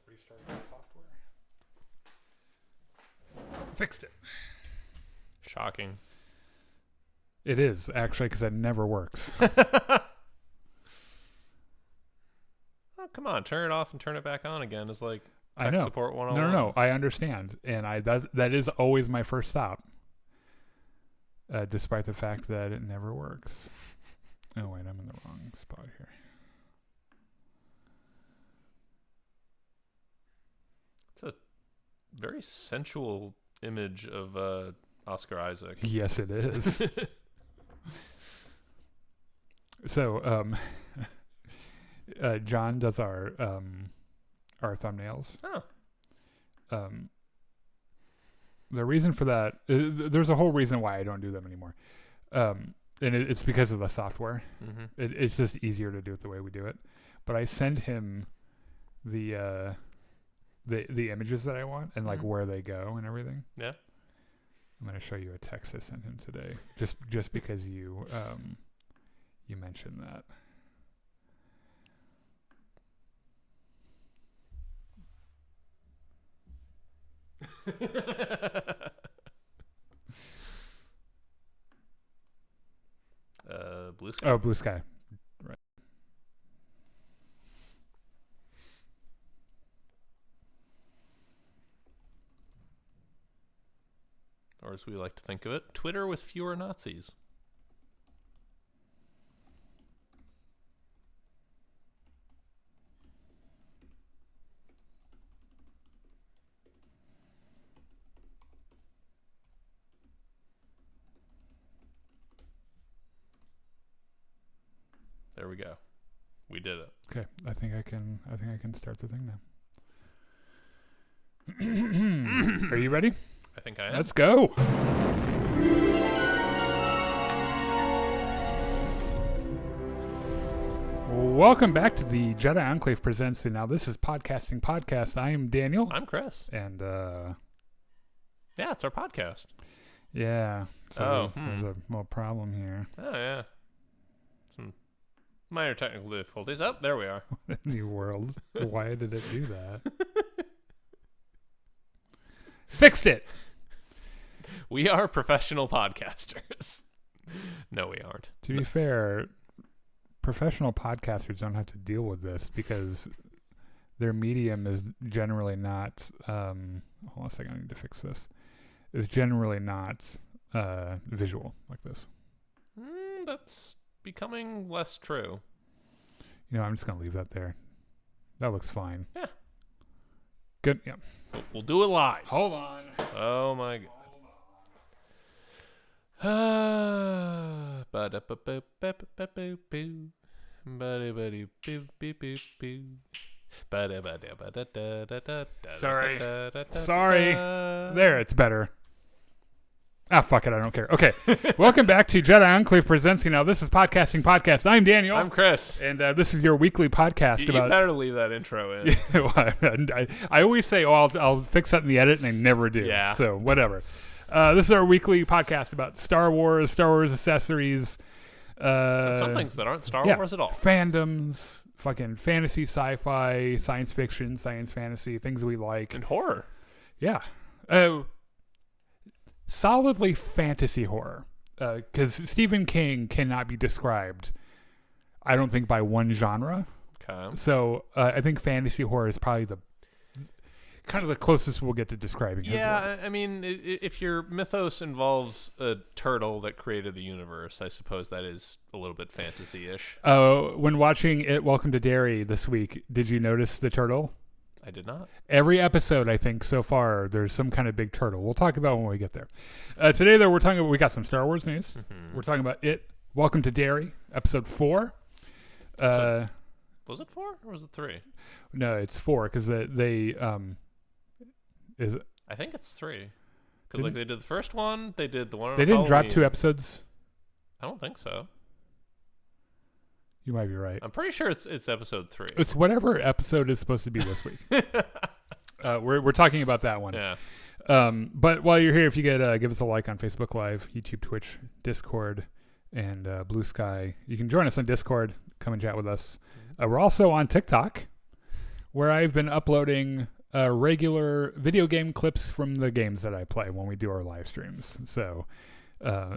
restart the software. Fixed it. Shocking. It is, actually, because it never works. Oh, come on. Turn it off and turn it back on again. It's like I tech know. support 101. No. I understand. And that is always my first stop. Despite the fact that it never works. Oh, wait. I'm in the wrong spot here. It's a very sensual image of Oscar Isaac. Yes, it is. So, John does our thumbnails. Oh. The reason for that, there's a whole reason why I don't do them anymore. And it's because of the software. Mm-hmm. It's just easier to do it the way we do it. But I send him the images that I want and like where they go and everything. Yeah. I'm going to show you a text I sent him today, just because you mentioned that. Blue Sky. Oh, Blue Sky. Right. Or as we like to think of it, Twitter with fewer Nazis. There we go. We did it. Okay, I think I can start the thing now. Are you ready? I think I am. Let's go. Welcome back to the Jedi Enclave presents. And now this is Podcasting Podcast. I am Daniel. I'm Chris. And yeah, it's our podcast. Yeah. So there's a little problem here. Oh yeah. Some minor technical difficulties. Oh, there we are. New world. Why did it do that? Fixed it. We are professional podcasters. No, we aren't. To be fair, professional podcasters don't have to deal with this because their medium is generally not. Hold on a second, I need to fix this. Is generally not visual like this. That's becoming less true. You know, I'm just gonna leave that there. That looks fine. Yeah. Good. Yeah. We'll do it live. Hold on. Oh my god. Sorry. There, it's better. Ah, fuck it, I don't care. Okay, welcome back to Jedi Enclave Presents. You know, this is Podcasting Podcast. I'm Daniel. I'm Chris. And this is your weekly podcast You about... better leave that intro in. I always say, oh, I'll fix that in the edit, and I never do. Yeah. So, whatever. This is our weekly podcast about Star Wars accessories. And some things that aren't Star Wars at all. Fandoms, fucking fantasy, sci-fi, science fiction, science fantasy, things we like. And horror. Yeah. Solidly fantasy horror. Because Stephen King cannot be described, I don't think, by one genre. Okay. So I think fantasy horror is probably the closest we'll get to describing his work. I mean, if your mythos involves a turtle that created the universe, I suppose that is a little bit fantasy-ish. When watching it, Welcome to Derry this week, did you notice the turtle? I did not. Every episode, I think, so far, there's some kind of big turtle. We'll talk about when we get there. Today, though, we got some Star Wars news. Mm-hmm. We're talking about It, Welcome to Derry, episode 4. Was it 4 or was it 3? No, it's 4 because they is it? I think it's 3. Because they did the first one, they did the one on They didn't Halloween. drop 2 episodes? I don't think so. You might be right. I'm pretty sure it's episode 3. It's whatever episode is supposed to be this week. We're talking about that one. Yeah. But while you're here, if you get give us a like on Facebook Live, YouTube, Twitch, Discord, and Blue Sky. You can join us on Discord. Come and chat with us. We're also on TikTok, where I've been uploading regular video game clips from the games that I play when we do our live streams. So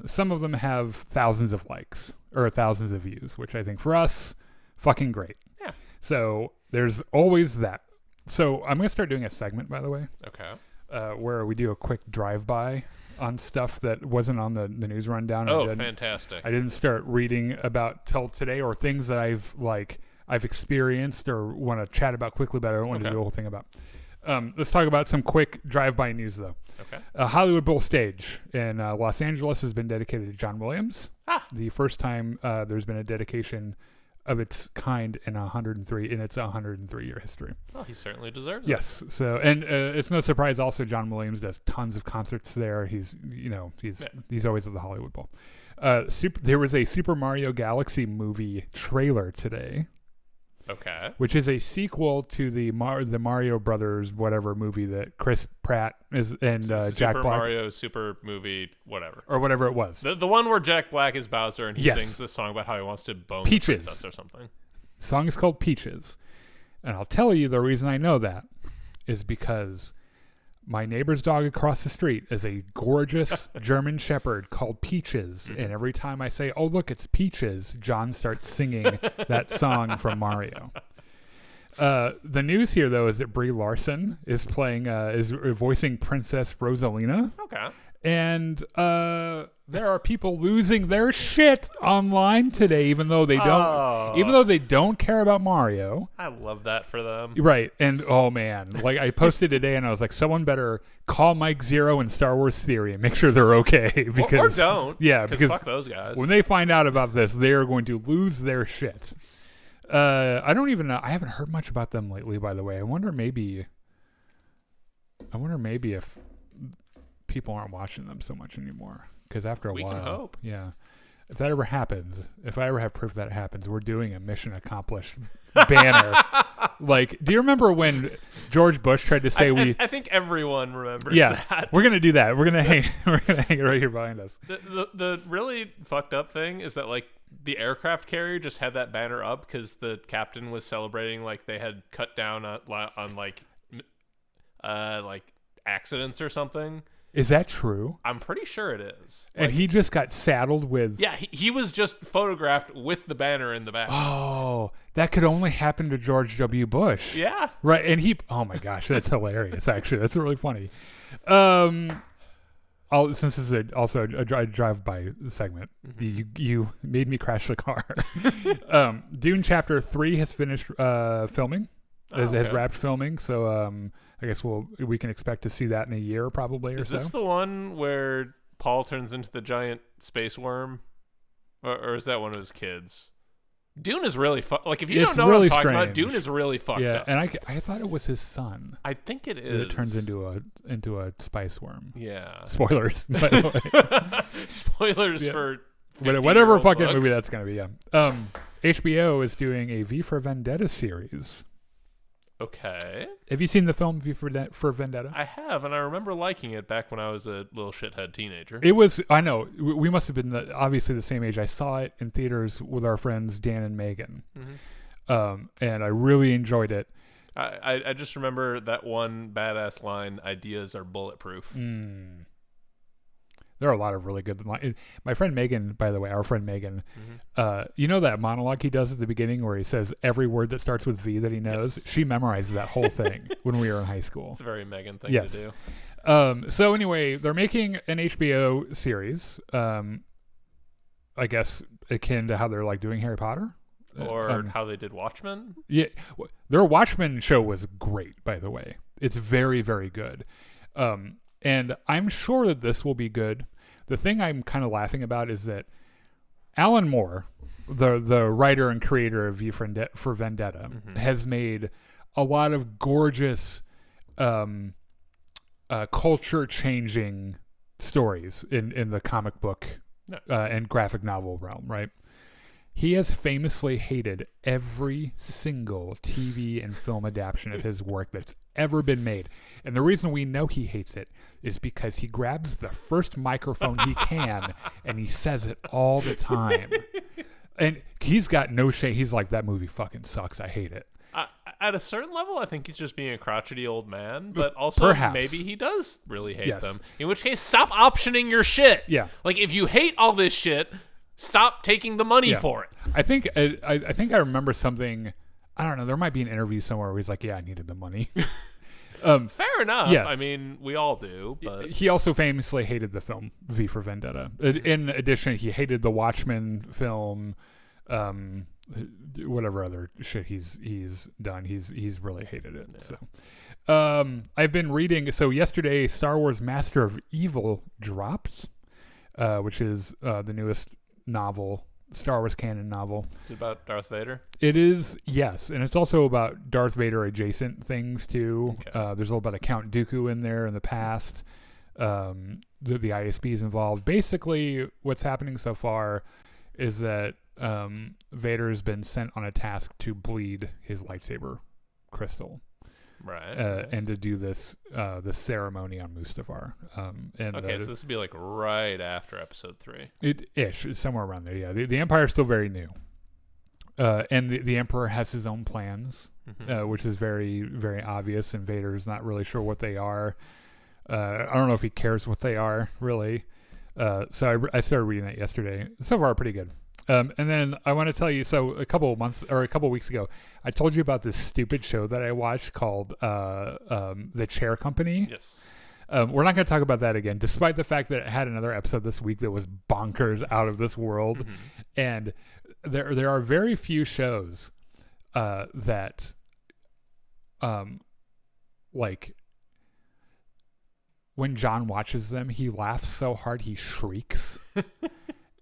some of them have thousands of likes or thousands of views, which I think for us, fucking great. Yeah. So there's always that. So I'm going to start doing a segment, by the way. Okay. Where we do a quick drive-by on stuff that wasn't on the news rundown. Oh, fantastic. I didn't start reading about till today, or things that I've experienced or want to chat about quickly, but I don't want to do the whole thing about. Let's talk about some quick drive-by news, though. Okay. Hollywood Bowl stage in Los Angeles has been dedicated to John Williams. The first time there's been a dedication of its kind in its 103-year history. Well, he certainly deserves it. Yes. So, and it's no surprise also John Williams does tons of concerts there. He's always at the Hollywood Bowl. There was a Super Mario Galaxy movie trailer today. Okay. Which is a sequel to the Mario Brothers whatever movie that Chris Pratt is and Jack Black. Super Mario Super movie whatever. Or whatever it was. The one where Jack Black is Bowser and he sings this song about how he wants to bone the princess or something. The song is called Peaches. And I'll tell you the reason I know that is because my neighbor's dog across the street is a gorgeous German Shepherd called Peaches. And every time I say, oh, look, it's Peaches, John starts singing that song from Mario. The news here, though, is that Brie Larson is voicing Princess Rosalina. Okay. And there are people losing their shit online today, even though they don't care about Mario. I love that for them. Right. And oh man, like I posted today and I was like, someone better call Mike Zero and Star Wars Theory and make sure they're okay. Because or don't. Yeah, because fuck those guys. When they find out about this, they are going to lose their shit. I don't even know. I haven't heard much about them lately, by the way. I wonder maybe if people aren't watching them so much anymore, because after a while, we can hope. Yeah, if that ever happens, if I ever have proof that it happens, we're doing a mission accomplished banner. Like, do you remember when George Bush tried to say I think everyone remembers that. We're gonna do that. We're gonna hang it right here behind us. The really fucked up thing is that like the aircraft carrier just had that banner up because the captain was celebrating like they had cut down on like accidents or something. Is that true? I'm pretty sure it is. And he just got saddled with... Yeah, he was just photographed with the banner in the back. Oh, that could only happen to George W. Bush. Yeah. Right, and oh my gosh, that's hilarious, actually. That's really funny. Since this is also a drive-by segment, you made me crash the car. Dune Chapter 3 has finished filming. Has wrapped filming, so I guess we can expect to see that in a year probably or so. Is this the one where Paul turns into the giant space worm, or is that one of his kids? Dune is really like if you don't know really what I'm talking strange. about, Dune is really fucked up. Yeah, and I thought it was his son. I think it is. It turns into a spice worm. Yeah. Spoilers, by the way. Spoilers for whatever fucking books. movie that's gonna be. Yeah. HBO is doing a V for Vendetta series. Okay. Have you seen the film V for Vendetta? I have, and I remember liking it back when I was a little shithead teenager. It was, I know, we must have been obviously the same age. I saw it in theaters with our friends Dan and Megan, and I really enjoyed it. I just remember that one badass line, ideas are bulletproof. There are a lot of really good lines. My friend Megan, by the way, our friend Megan, you know that monologue he does at the beginning where he says every word that starts with V that he knows? Yes. She memorized that whole thing when we were in high school. It's a very Megan thing to do. So anyway, they're making an HBO series, I guess akin to how they're like doing Harry Potter. Or how they did Watchmen. Yeah, their Watchmen show was great, by the way. It's very, very good. And I'm sure that this will be good. The thing I'm kind of laughing about is that Alan Moore, the writer and creator of V for Vendetta, has made a lot of gorgeous culture-changing stories in the comic book and graphic novel realm, right? He has famously hated every single TV and film adaptation of his work that's ever been made. And the reason we know he hates it is because he grabs the first microphone he can and he says it all the time. And he's got no shame. He's like, that movie fucking sucks. I hate it. at a certain level, I think he's just being a crotchety old man. But also, maybe he does really hate them. In which case, stop optioning your shit. Yeah. Like, if you hate all this shit, stop taking the money for it. I think I remember something. I don't know. There might be an interview somewhere where he's like, "Yeah, I needed the money." Fair enough. Yeah. I mean, we all do. But he also famously hated the film V for Vendetta. In addition, he hated the Watchmen film. Whatever other shit he's done, he's really hated it. Yeah. So, I've been reading. So yesterday, Star Wars: Master of Evil dropped, which is the newest novel, Star Wars canon novel. It's about Darth Vader? It is, yes. And it's also about Darth Vader adjacent things, too. Okay. There's a little bit of Count Dooku in there in the past. The ISB is involved. Basically, what's happening so far is that Vader's been sent on a task to bleed his lightsaber crystal. Right. And to do this ceremony on Mustafar. Okay, so this would be like right after episode 3. It's somewhere around there, yeah. The Empire's still very new. And the Emperor has his own plans, which is very, very obvious, and Vader's not really sure what they are. I don't know if he cares what they are, really. So I started reading that yesterday. So far, pretty good. And then I want to tell you, so a couple weeks ago, I told you about this stupid show that I watched called The Chair Company. Yes. We're not going to talk about that again, despite the fact that it had another episode this week that was bonkers out of this world. Mm-hmm. And there are very few shows that, like, when John watches them, he laughs so hard he shrieks.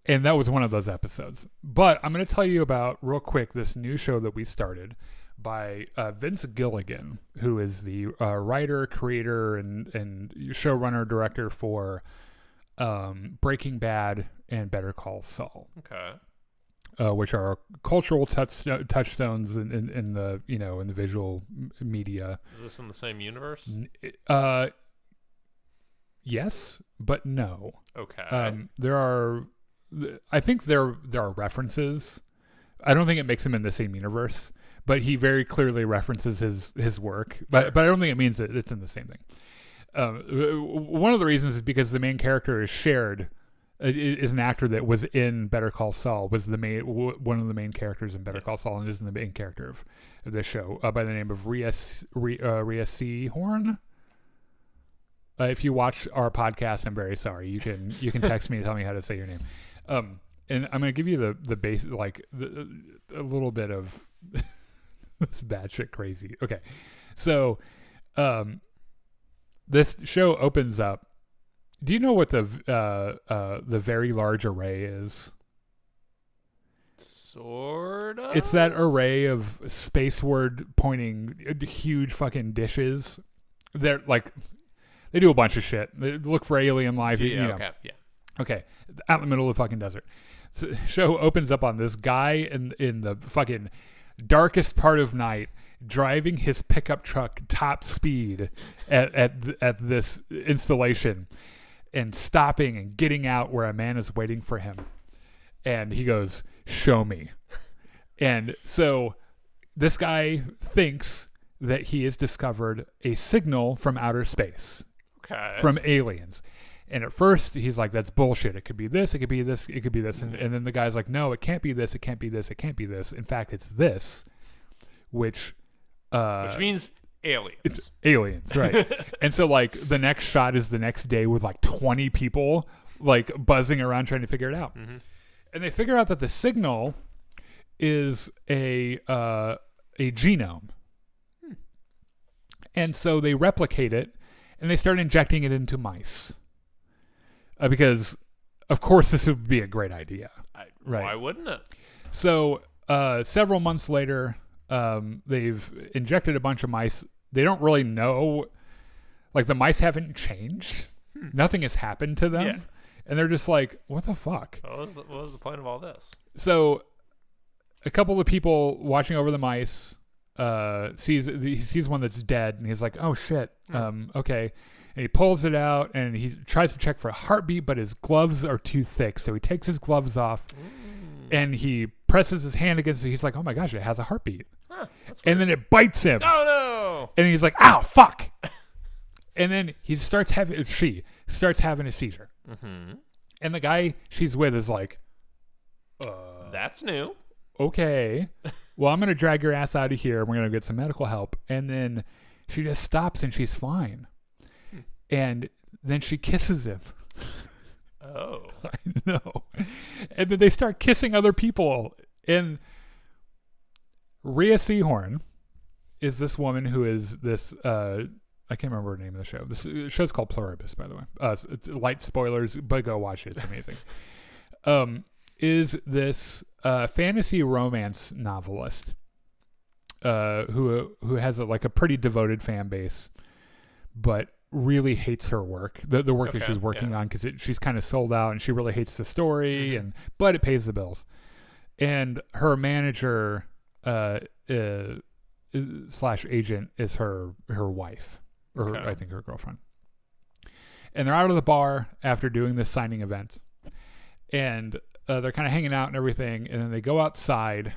And that was one of those episodes. But I'm going to tell you about, real quick, this new show that we started by Vince Gilligan, who is the writer, creator, and showrunner, director for Breaking Bad and Better Call Saul. Okay. Which are cultural touchstones in the in the visual media. Is this in the same universe? Yes, but no. Okay. I think there are references. I don't think it makes him in the same universe, but he very clearly references his work. But I don't think it means that it's in the same thing. One of the reasons is because the main character is an actor that was in Better Call Saul, was one of the main characters in Better Call Saul, and isn't the main character of this show, by the name of Rhea Seehorn. If you watch our podcast, I'm very sorry. You can text me and tell me how to say your name. And I'm going to give you the base, like a little bit of this batshit crazy. Okay, so this show opens up. Do you know what the Very Large Array is? Sort of. It's that array of spaceward pointing huge fucking dishes. They're like. They do a bunch of shit. They look for alien life. Okay. Yeah. Okay. Out in the middle of the fucking desert. So the show opens up on this guy in the fucking darkest part of night driving his pickup truck top speed at this installation and stopping and getting out where a man is waiting for him. And he goes, "Show me." And so this guy thinks that he has discovered a signal from outer space. Okay. From aliens. And at first he's like, that's bullshit. It could be this, it could be this, it could be this. And then the guy's like, no, it can't be this, it can't be this, it can't be this. In fact, it's this, which means aliens. It's aliens, right. And so like the next shot is the next day with like 20 people like buzzing around trying to figure it out. Mm-hmm. And they figure out that the signal is a genome. And so they replicate it, and they start injecting it into mice. Because, of course, this would be a great idea. Right? Why wouldn't it? So several months later, they've injected a bunch of mice. They don't really know. Like, the mice haven't changed. Nothing has happened to them. Yeah. And they're just like, what the fuck? What was the point of all this? So a couple of people watching over the mice sees one that's dead, and he's like, oh shit, okay. And he pulls it out, and he tries to check for a heartbeat, but his gloves are too thick, so he takes his gloves off, And he presses his hand against it. He's like, oh my gosh, it has a heartbeat. Huh, and then it bites him. Oh no! And he's like, ow, fuck. And then she starts having a seizure. Mm-hmm. And the guy she's with is like, that's new. Okay. Well, I'm going to drag your ass out of here. We're going to get some medical help. And then she just stops and she's fine. And then she kisses him. Oh. I know. And then they start kissing other people. And Rhea Seehorn is this woman who is this, I can't remember her name of the show. This show's called Pluribus, by the way. It's light spoilers, but go watch it. It's amazing. Is this fantasy romance novelist who has a pretty devoted fan base, but really hates her work, the work that she's working on, because she's kind of sold out and she really hates the story, but it pays the bills. And her manager slash agent is her wife, or I think her girlfriend. And they're out of the bar after doing this signing event, and they're kind of hanging out and everything, and then they go outside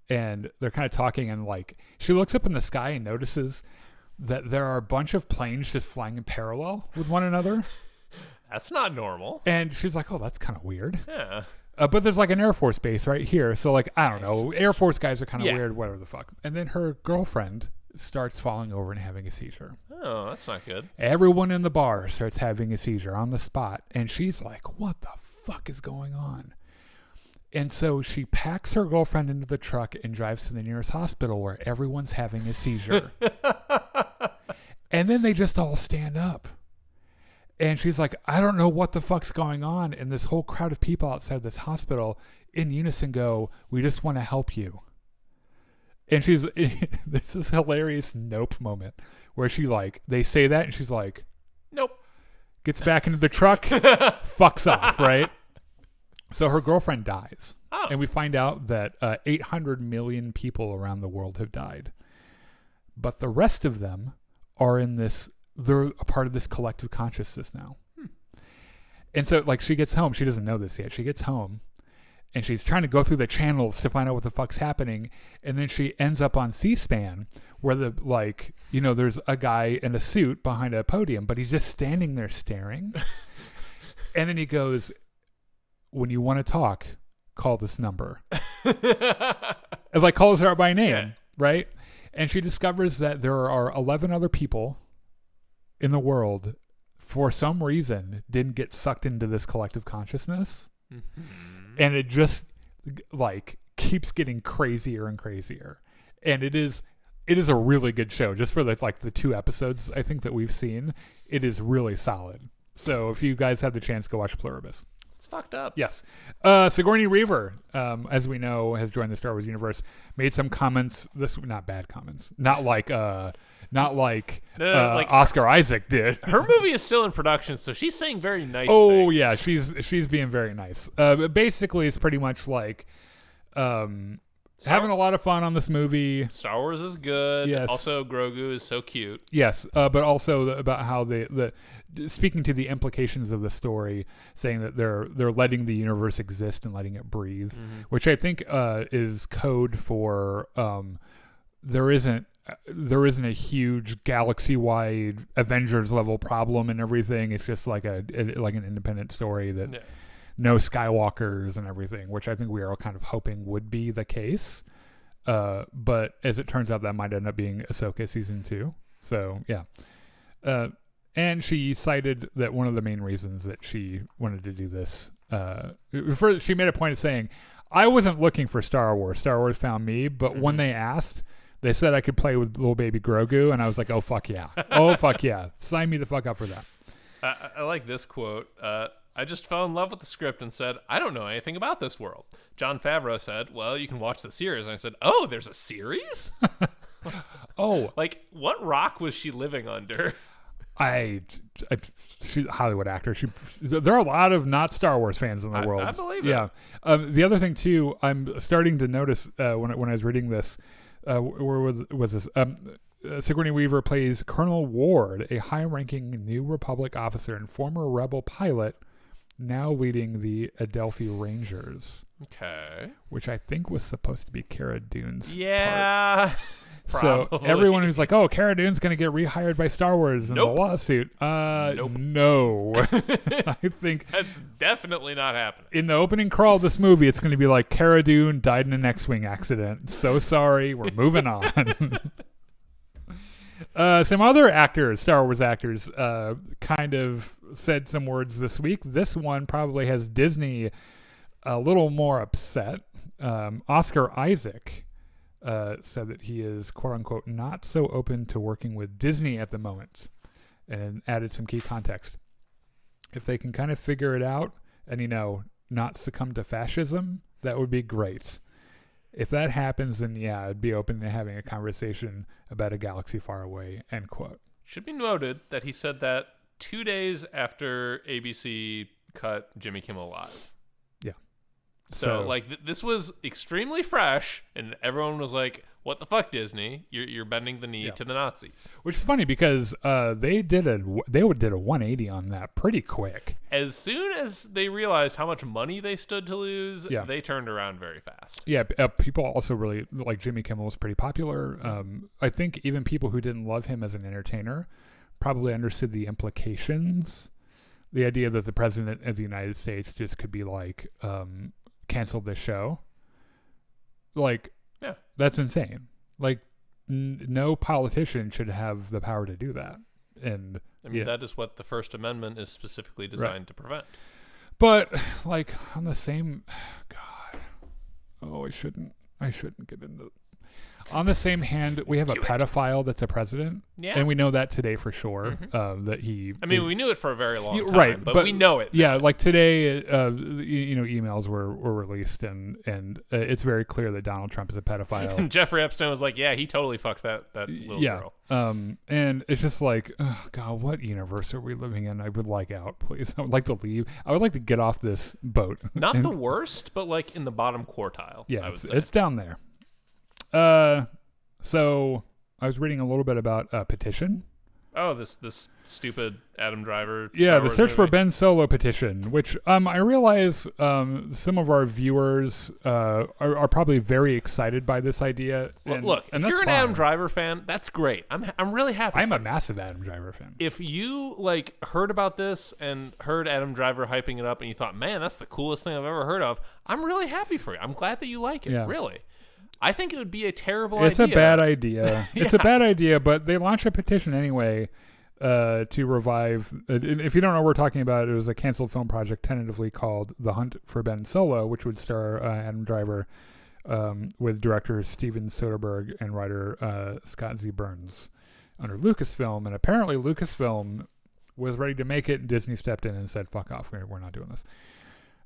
and they're kind of talking, and like she looks up in the sky and notices that there are a bunch of planes just flying in parallel with one another. That's not normal. And she's like, oh, that's kind of weird. Yeah. But there's like an Air Force base right here. So like, I don't know. Air Force guys are kind of weird, whatever the fuck. And then her girlfriend starts falling over and having a seizure. Oh, that's not good. Everyone in the bar starts having a seizure on the spot. And she's like, what the fuck is going on? And so she packs her girlfriend into the truck and drives to the nearest hospital where everyone's having a seizure. And then they just all stand up. And she's like, I don't know what the fuck's going on. And this whole crowd of people outside this hospital in unison go, we just want to help you. And she's, this is hilarious nope moment where she like, they say that and she's like, nope. Gets back into the truck, fucks off, right? So her girlfriend dies. Oh. And we find out that 800 million people around the world have died. But the rest of them are they're a part of this collective consciousness now. And so like she gets home, she doesn't know this yet. She gets home and she's trying to go through the channels to find out what the fuck's happening. And then she ends up on C-SPAN where there's a guy in a suit behind a podium, but he's just standing there staring. And then he goes, when you want to talk, call this number. And like calls her out by name, right? And she discovers that there are 11 other people in the world, for some reason, didn't get sucked into this collective consciousness. And it just like keeps getting crazier and crazier. And it is a really good show. Just for the 2 episodes I think that we've seen, it is really solid. So if you guys have the chance, go watch Pluribus. It's fucked up. Yes. Sigourney Weaver, as we know, has joined the Star Wars universe, made some comments, not bad comments, not like Oscar Isaac did. Her movie is still in production, so she's saying very nice things. Yeah, she's being very nice. Basically, it's pretty much like having a lot of fun on this movie. Star Wars is good. Yes. Also, Grogu is so cute. Yes, but also about how speaking to the implications of the story, saying that they're letting the universe exist and letting it breathe, which I think is code for there isn't a huge galaxy-wide Avengers level problem and everything. It's just like an independent story that. Yeah. No Skywalkers and everything, which I think we are all kind of hoping would be the case. But as it turns out, that might end up being Ahsoka season 2. So, yeah. And she cited that one of the main reasons that she wanted to do this, she made a point of saying, I wasn't looking for Star Wars. Star Wars found me. But when they asked, they said I could play with little baby Grogu. And I was like, oh, fuck yeah. Oh, fuck yeah. Sign me the fuck up for that. I like this quote. I just fell in love with the script and said, I don't know anything about this world. Jon Favreau said, well, you can watch the series. And I said, oh, there's a series? Oh. Like, what rock was she living under? She's a Hollywood actor. There are a lot of not Star Wars fans in the world. I believe it. Yeah. The other thing, too, I'm starting to notice when I was reading this, where was this? Sigourney Weaver plays Colonel Ward, a high-ranking New Republic officer and former rebel pilot now leading the Adelphi Rangers, Okay. which I think was supposed to be Cara Dune's part. Yeah. So Probably. everyone who's like, oh, Cara Dune's going to get rehired by Star Wars in Nope. the lawsuit. Nope. No. I think That's definitely not happening. in the opening crawl of this movie, it's going to be like Cara Dune died in an X-Wing accident. So sorry. We're moving on. Some other actors, Star Wars actors, kind of said some words this week. This one probably has Disney a little more upset. Oscar Isaac said that he is, quote unquote, not so open to working with Disney at the moment, and added some key context. If they can kind of figure it out and, not succumb to fascism, that would be great. If that happens, then yeah, I'd be open to having a conversation about a galaxy far away, end quote. Should be noted that he said that 2 days after ABC cut Jimmy Kimmel Live. Yeah. So like this was extremely fresh, and everyone was like, "What the fuck, Disney? You're bending the knee to the Nazis." Which is funny because they did a 180 on that pretty quick. As soon as they realized how much money they stood to lose, Yeah. they turned around very fast. Yeah, people also really like Jimmy Kimmel was pretty popular. I think even people who didn't love him as an entertainer probably understood the implications. The idea that the president of the United States just could be like, canceled this show. Like, Yeah. that's insane. Like, no politician should have the power to do that. And I mean, that is what the First Amendment is specifically designed to prevent. But like on the same, God, I shouldn't get into. On the same hand, we have a pedophile that's a president, Yeah. and we know that today for sure. That he. I mean, we knew it for a very long time, right, but we know it. Yeah, like today, emails were released, and it's very clear that Donald Trump is a pedophile. And Jeffrey Epstein was like, "Yeah, he totally fucked that little girl." And it's just like, oh God, what universe are we living in? I would like out, please. I would like to leave. I would like to get off this boat. Not the worst, but like in the bottom quartile. Yeah, I would say. it's down there. So I was reading a little bit about Petition. Oh, this stupid Adam Driver. Yeah, Star the Wars Search for movie. Ben Solo petition, which I realize some of our viewers are probably very excited by this idea. And, Look, and if that's you're an fine. Adam Driver fan, that's great. I'm really happy. I'm a massive Adam Driver fan. If you like heard about this and heard Adam Driver hyping it up, and you thought, "Man, that's the coolest thing I've ever heard of," I'm really happy for you. I'm glad that you like it. Yeah. Really. I think it would be a terrible idea. It's a bad idea. It's a bad idea, but they launched a petition anyway to revive. If you don't know what we're talking about, it was a canceled film project tentatively called The Hunt for Ben Solo, which would star Adam Driver with director Steven Soderbergh and writer Scott Z. Burns under Lucasfilm. And apparently Lucasfilm was ready to make it, and Disney stepped in and said, fuck off, we're not doing this.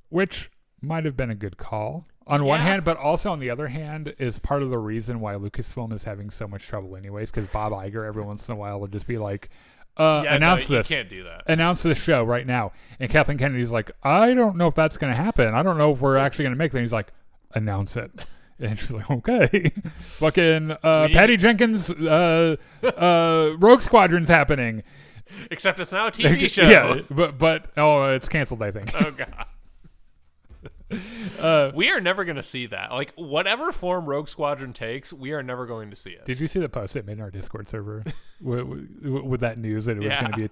Which might have been a good call on one hand, but also on the other hand is part of the reason why Lucasfilm is having so much trouble anyways, because Bob Iger every once in a while will just be like, announce this. You can't do that. Announce this show right now. And Kathleen Kennedy's like, I don't know if that's going to happen. I don't know if we're actually going to make it. And he's like, announce it. And she's like, okay. Fucking Patty Jenkins Rogue Squadron's happening. Except it's now a TV show. Yeah, but it's canceled, I think. Oh, God. We are never going to see that. Like, whatever form Rogue Squadron takes, we are never going to see it. Did you see the post it made in our Discord server with that news that it was going to be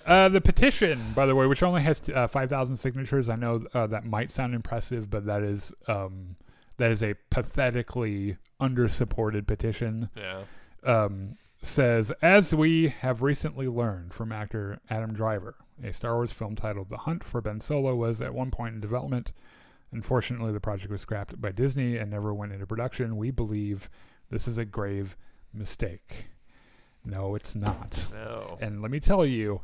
God. The petition, by the way, which only has 5,000 signatures. I know that might sound impressive, but that is a pathetically under-supported petition. Yeah. Says, as we have recently learned from actor Adam Driver, a Star Wars film titled The Hunt for Ben Solo was at one point in development. Unfortunately, the project was scrapped by Disney and never went into production. We believe this is a grave mistake. No, it's not. No. And let me tell you,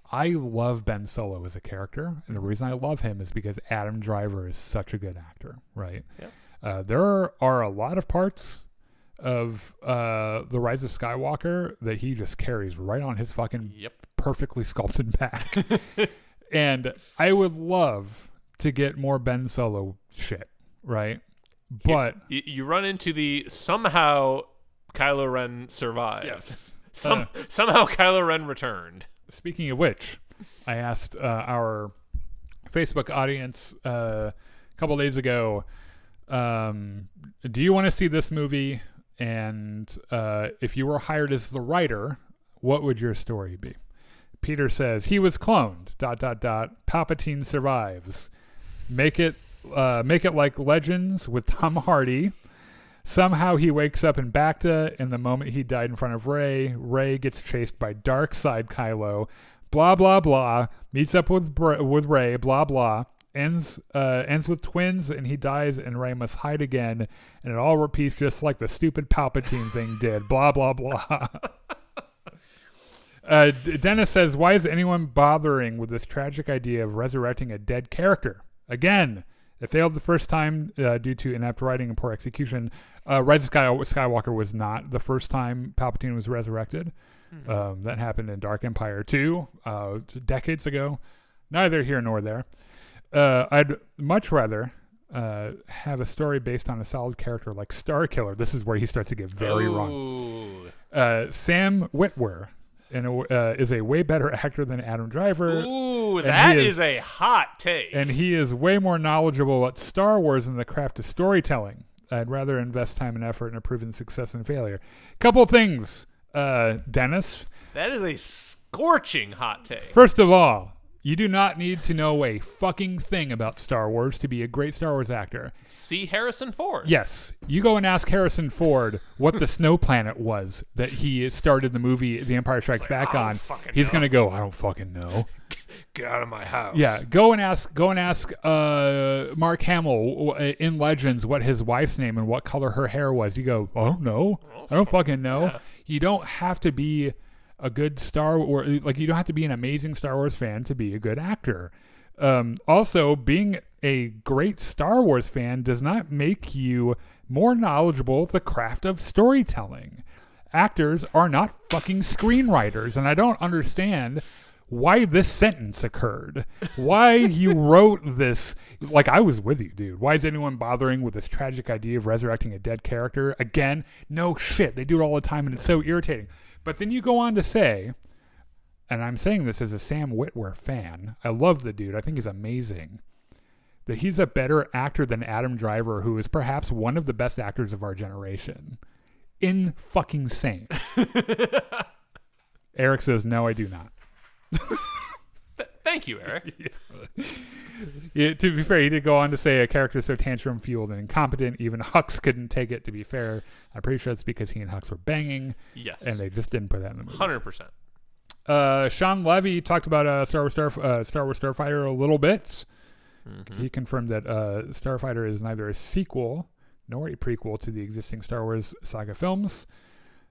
I love Ben Solo as a character, and the reason I love him is because Adam Driver is such a good actor, right? Yeah. There are a lot of parts of The Rise of Skywalker that he just carries right on his fucking perfectly sculpted back. And I would love to get more Ben Solo shit, right? But you run into the somehow Kylo Ren survived. yes. Somehow Kylo Ren returned. Speaking of which, I asked our Facebook audience a couple days ago, do you want to see this movie? And if you were hired as the writer, what would your story be? Peter says, he was cloned, ... Palpatine survives. Make it like Legends with Tom Hardy. Somehow he wakes up in Bacta, and the moment he died in front of Rey gets chased by Darkseid Kylo. Blah, blah, blah. Meets up with Rey, blah, blah. Ends with twins, and he dies, and Rey must hide again, and it all repeats just like the stupid Palpatine thing did. Blah, blah, blah. Dennis says, why is anyone bothering with this tragic idea of resurrecting a dead character? Again, it failed the first time due to inept writing and poor execution. Rise of Skywalker was not the first time Palpatine was resurrected. Mm-hmm. That happened in Dark Empire 2, decades ago. Neither here nor there. I'd much rather have a story based on a solid character like Starkiller. This is where he starts to get very wrong. Sam Witwer is a way better actor than Adam Driver. Ooh, that is a hot take. And he is way more knowledgeable about Star Wars and the craft of storytelling. I'd rather invest time and effort in a proven success and failure. Couple things, Dennis. That is a scorching hot take. First of all, you do not need to know a fucking thing about Star Wars to be a great Star Wars actor. See Harrison Ford. Yes. You go and ask Harrison Ford what the snow planet was that he started the movie The Empire Strikes Back on. He's going to go, I don't fucking know. Get out of my house. Yeah. Go and ask Mark Hamill in Legends what his wife's name and what color her hair was. You go, I don't know. I don't fucking know. Yeah. You don't have to be a good Star Wars, like you don't have to be an amazing Star Wars fan to be a good actor. Also, being a great Star Wars fan does not make you more knowledgeable of the craft of storytelling. Actors are not fucking screenwriters, and I don't understand why this sentence occurred. Why you wrote this. Like, I was with you, dude. Why is anyone bothering with this tragic idea of resurrecting a dead character? Again, no shit. They do it all the time, and it's so irritating. But then you go on to say, and I'm saying this as a Sam Witwer fan, I love the dude, I think he's amazing, that he's a better actor than Adam Driver, who is perhaps one of the best actors of our generation. In-fucking-sane. Eric says, no, I do not. Thank you, Eric. Yeah, to be fair, he did go on to say a character so tantrum-fueled and incompetent, even Hux couldn't take it, to be fair. I'm pretty sure it's because he and Hux were banging. Yes. And they just didn't put that in the movie. 100%. Sean Levy talked about Star Wars Starfighter a little bit. Mm-hmm. He confirmed that Starfighter is neither a sequel nor a prequel to the existing Star Wars saga films,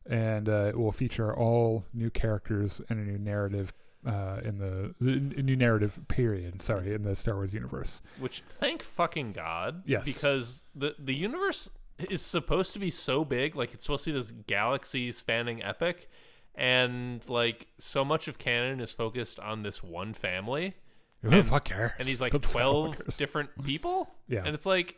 and it will feature all new characters and a new narrative in the new narrative period. Sorry, in the Star Wars universe. Which, thank fucking God. Yes. Because the universe is supposed to be so big, like it's supposed to be this galaxy-spanning epic, and like so much of canon is focused on this one family. Fuck cares? And he's like 12 different people. Yeah. And it's like,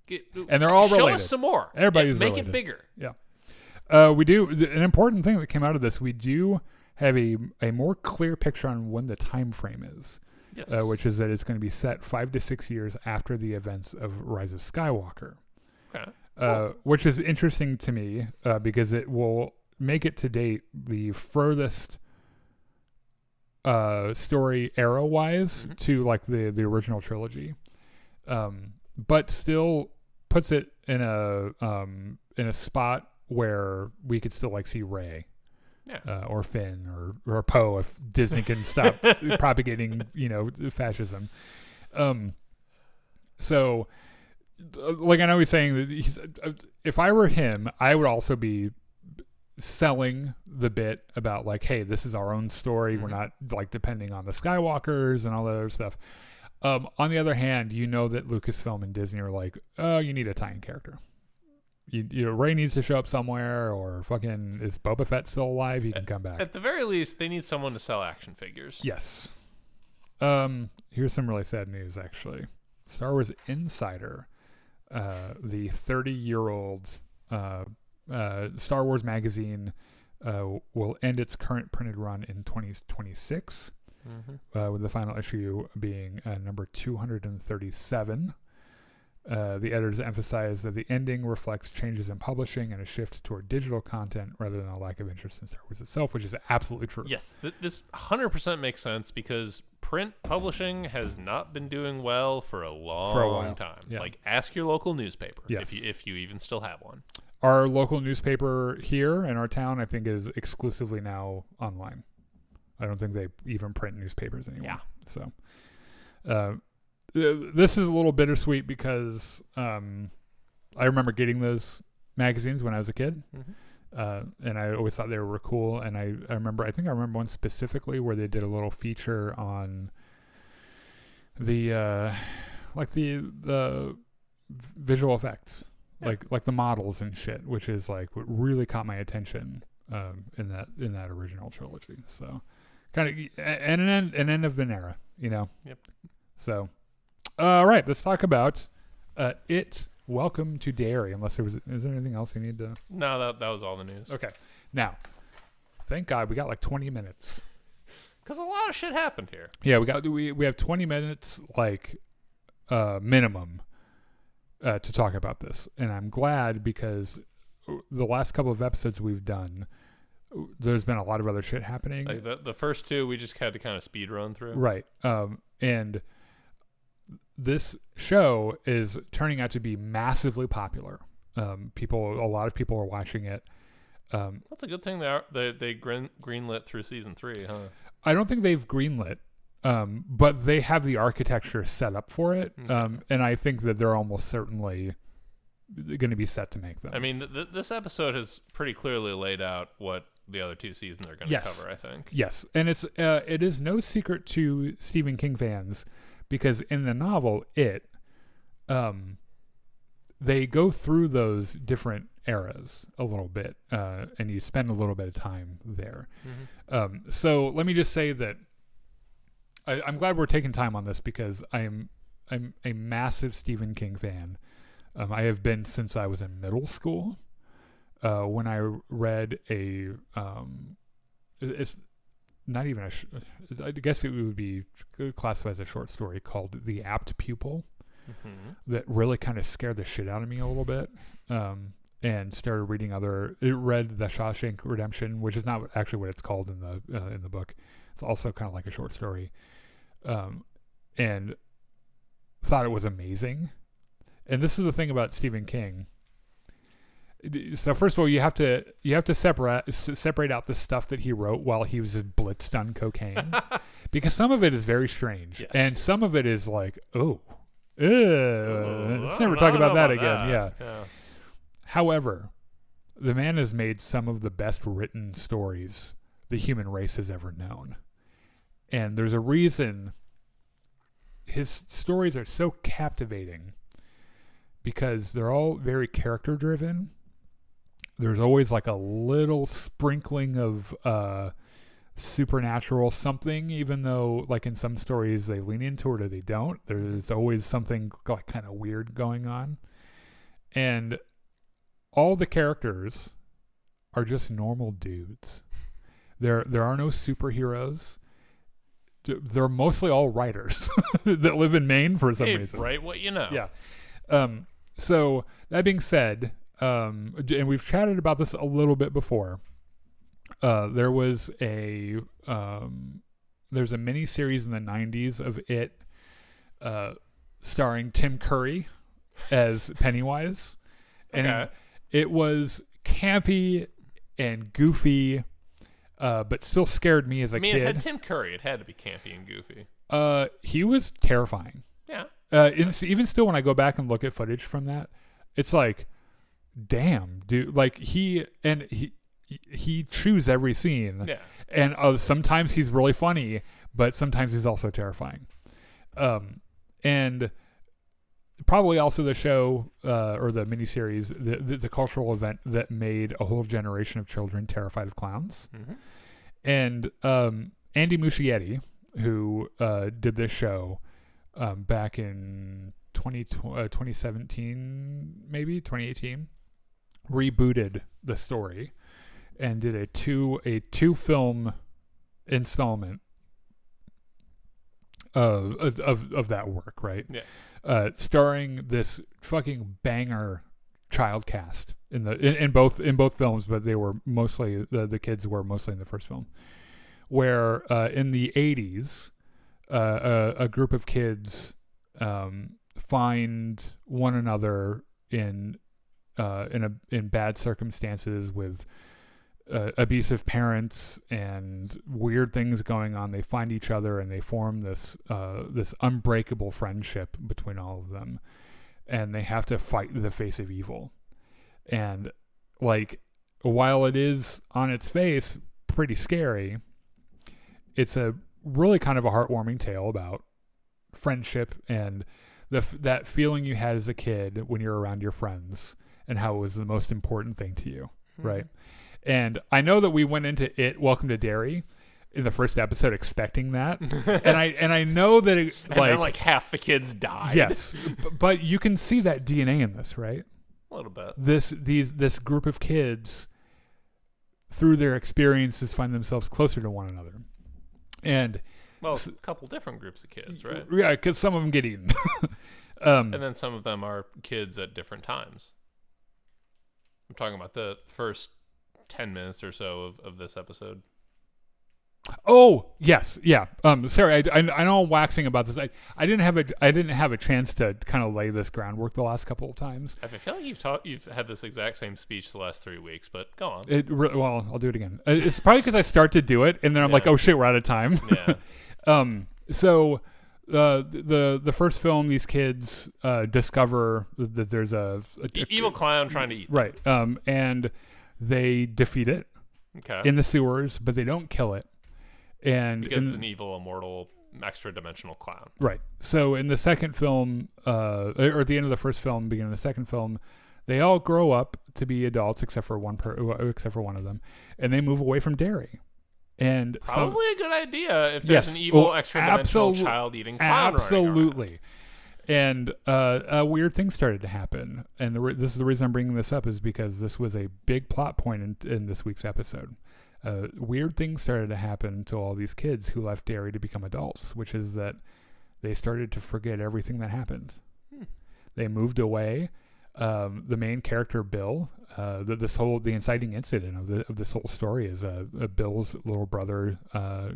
and they're all related. Show us some more. Everybody's make related. it bigger. Yeah. We do an important thing that came out of this. We do have a more clear picture on when the time frame is. Yes. Which is that it's going to be set 5 to 6 years after the events of Rise of Skywalker. Okay. Cool. Which is interesting to me because it will make it to date the furthest story era-wise to like the original trilogy, but still puts it in a spot where we could still like see Rey. Yeah. Or Finn or Poe if Disney can stop propagating, fascism. So, like I know he's saying that if I were him, I would also be selling the bit about like, hey, this is our own story. Mm-hmm. We're not like depending on the Skywalkers and all that other stuff. On the other hand, that Lucasfilm and Disney are like, oh, you need a tie-in character. Rey needs to show up somewhere, or fucking is Boba Fett still alive? He can come back. At the very least, they need someone to sell action figures. Yes. Here's some really sad news, actually. Star Wars Insider, the 30-year-old Star Wars magazine, will end its current printed run in 2026. with the final issue being number 237. The editors emphasize that the ending reflects changes in publishing and a shift toward digital content rather than a lack of interest in Star Wars itself, which is absolutely true. Yes, this 100% makes sense because print publishing has not been doing well for a long time. Yeah. Like, ask your local newspaper Yes. if you even still have one. Our local newspaper here in our town, I think, is exclusively now online. I don't think they even print newspapers anymore. Yeah. So, this is a little bittersweet because I remember getting those magazines when I was a kid, and I always thought they were cool. And I remember one specifically where they did a little feature on the the visual effects, like the models and shit, which is like what really caught my attention in that original trilogy. So, kind of an end of an era, you know. Yep. So. All right, let's talk about it. Welcome to Derry. Unless is there anything else you need to? No, that was all the news. Okay. Now, thank God we got like 20 minutes. Because a lot of shit happened here. Yeah, we have 20 minutes like minimum to talk about this, and I'm glad because the last couple of episodes we've done, there's been a lot of other shit happening. Like the first two, we just had to kind of speed run through. Right. And this show is turning out to be massively popular. A lot of people are watching it. That's a good thing they greenlit through season 3, huh? I don't think they've greenlit, but they have the architecture set up for it. Okay. And I think that they're almost certainly going to be set to make them. I mean, this episode has pretty clearly laid out what the other 2 seasons are going to cover, I think. Yes. And it is no secret to Stephen King fans, because in the novel, they go through those different eras a little bit, and you spend a little bit of time there. So let me just say that I'm glad we're taking time on this because I'm a massive Stephen King fan. I have been since I was in middle school, when I read it's not even I guess it would be classified as a short story called The Apt Pupil, that really kind of scared the shit out of me a little bit, and started reading read The Shawshank Redemption, which is not actually what it's called in the book. It's also kind of like a short story, and thought it was amazing. And this is the thing about Stephen King. So first of all, you have to separate out the stuff that he wrote while he was just blitzed on cocaine, because some of it is very strange, and some of it is like, let's never talk about that again. Yeah. However, the man has made some of the best written stories the human race has ever known, and there's a reason his stories are so captivating, because they're all very character driven. There's always like a little sprinkling of supernatural something, even though like in some stories they lean into it or they don't. There's always something like kind of weird going on. And all the characters are just normal dudes. There are no superheroes. They're mostly all writers that live in Maine for some reason. Write what you know. Yeah. So that being said, and we've chatted about this a little bit before. There's a mini series in the 90s of it, starring Tim Curry as Pennywise, and it was campy and goofy, but still scared me as a kid. It had Tim Curry. It had to be campy and goofy. He was terrifying. Yeah. Even still, when I go back and look at footage from that, it's like, damn, dude. Like he chews every scene. Yeah. And sometimes he's really funny, but sometimes he's also terrifying. And probably also the show or the miniseries, the cultural event that made a whole generation of children terrified of clowns. And Andy Muschietti, who did this show back in 2017, maybe 2018, rebooted the story and did a two film installment of that work, right? Yeah. Starring this fucking banger child cast in both films, but they were mostly the kids were mostly in the first film. Where in the 80s, a group of kids find one another in bad circumstances with abusive parents and weird things going on. They find each other and they form this unbreakable friendship between all of them, and they have to fight the face of evil. And like, while it is on its face pretty scary, it's a really kind of a heartwarming tale about friendship and that feeling you had as a kid when you're around your friends and how it was the most important thing to you, right? And I know that we went into Welcome to Derry in the first episode expecting that, and I know that it, and then like half the kids died. Yes, but you can see that DNA in this, right? A little bit. This group of kids, through their experiences, find themselves closer to one another, and a couple different groups of kids, right? Yeah, because some of them get eaten, and then some of them are kids at different times. I'm talking about the first 10 minutes or so of this episode. Oh yes, yeah. Sorry, I know I'm waxing about this. I didn't have a chance to kind of lay this groundwork the last couple of times. I feel like you've had this exact same speech the last 3 weeks, but go on. Well, I'll do it again. It's probably because I start to do it and then I'm like, oh shit, we're out of time. Yeah. So the first film, these kids discover that there's a evil clown trying to eat them. Right. And they defeat it in the sewers, but they don't kill it. And because it's an evil, immortal, extra-dimensional clown. Right. So in the second film, or at the end of the first film, beginning of the second film, they all grow up to be adults except for one of them, and they move away from Derry. And probably a good idea if there's an evil, extra-dimensional child-eating clown. Absolutely. And a weird thing started to happen, and this is the reason I'm bringing this up, is because this was a big plot point in this week's episode. Weird things started to happen to all these kids who left Derry to become adults, which is that they started to forget everything that happened. They moved away. The main character, Bill, the inciting incident of this whole story is Bill's little brother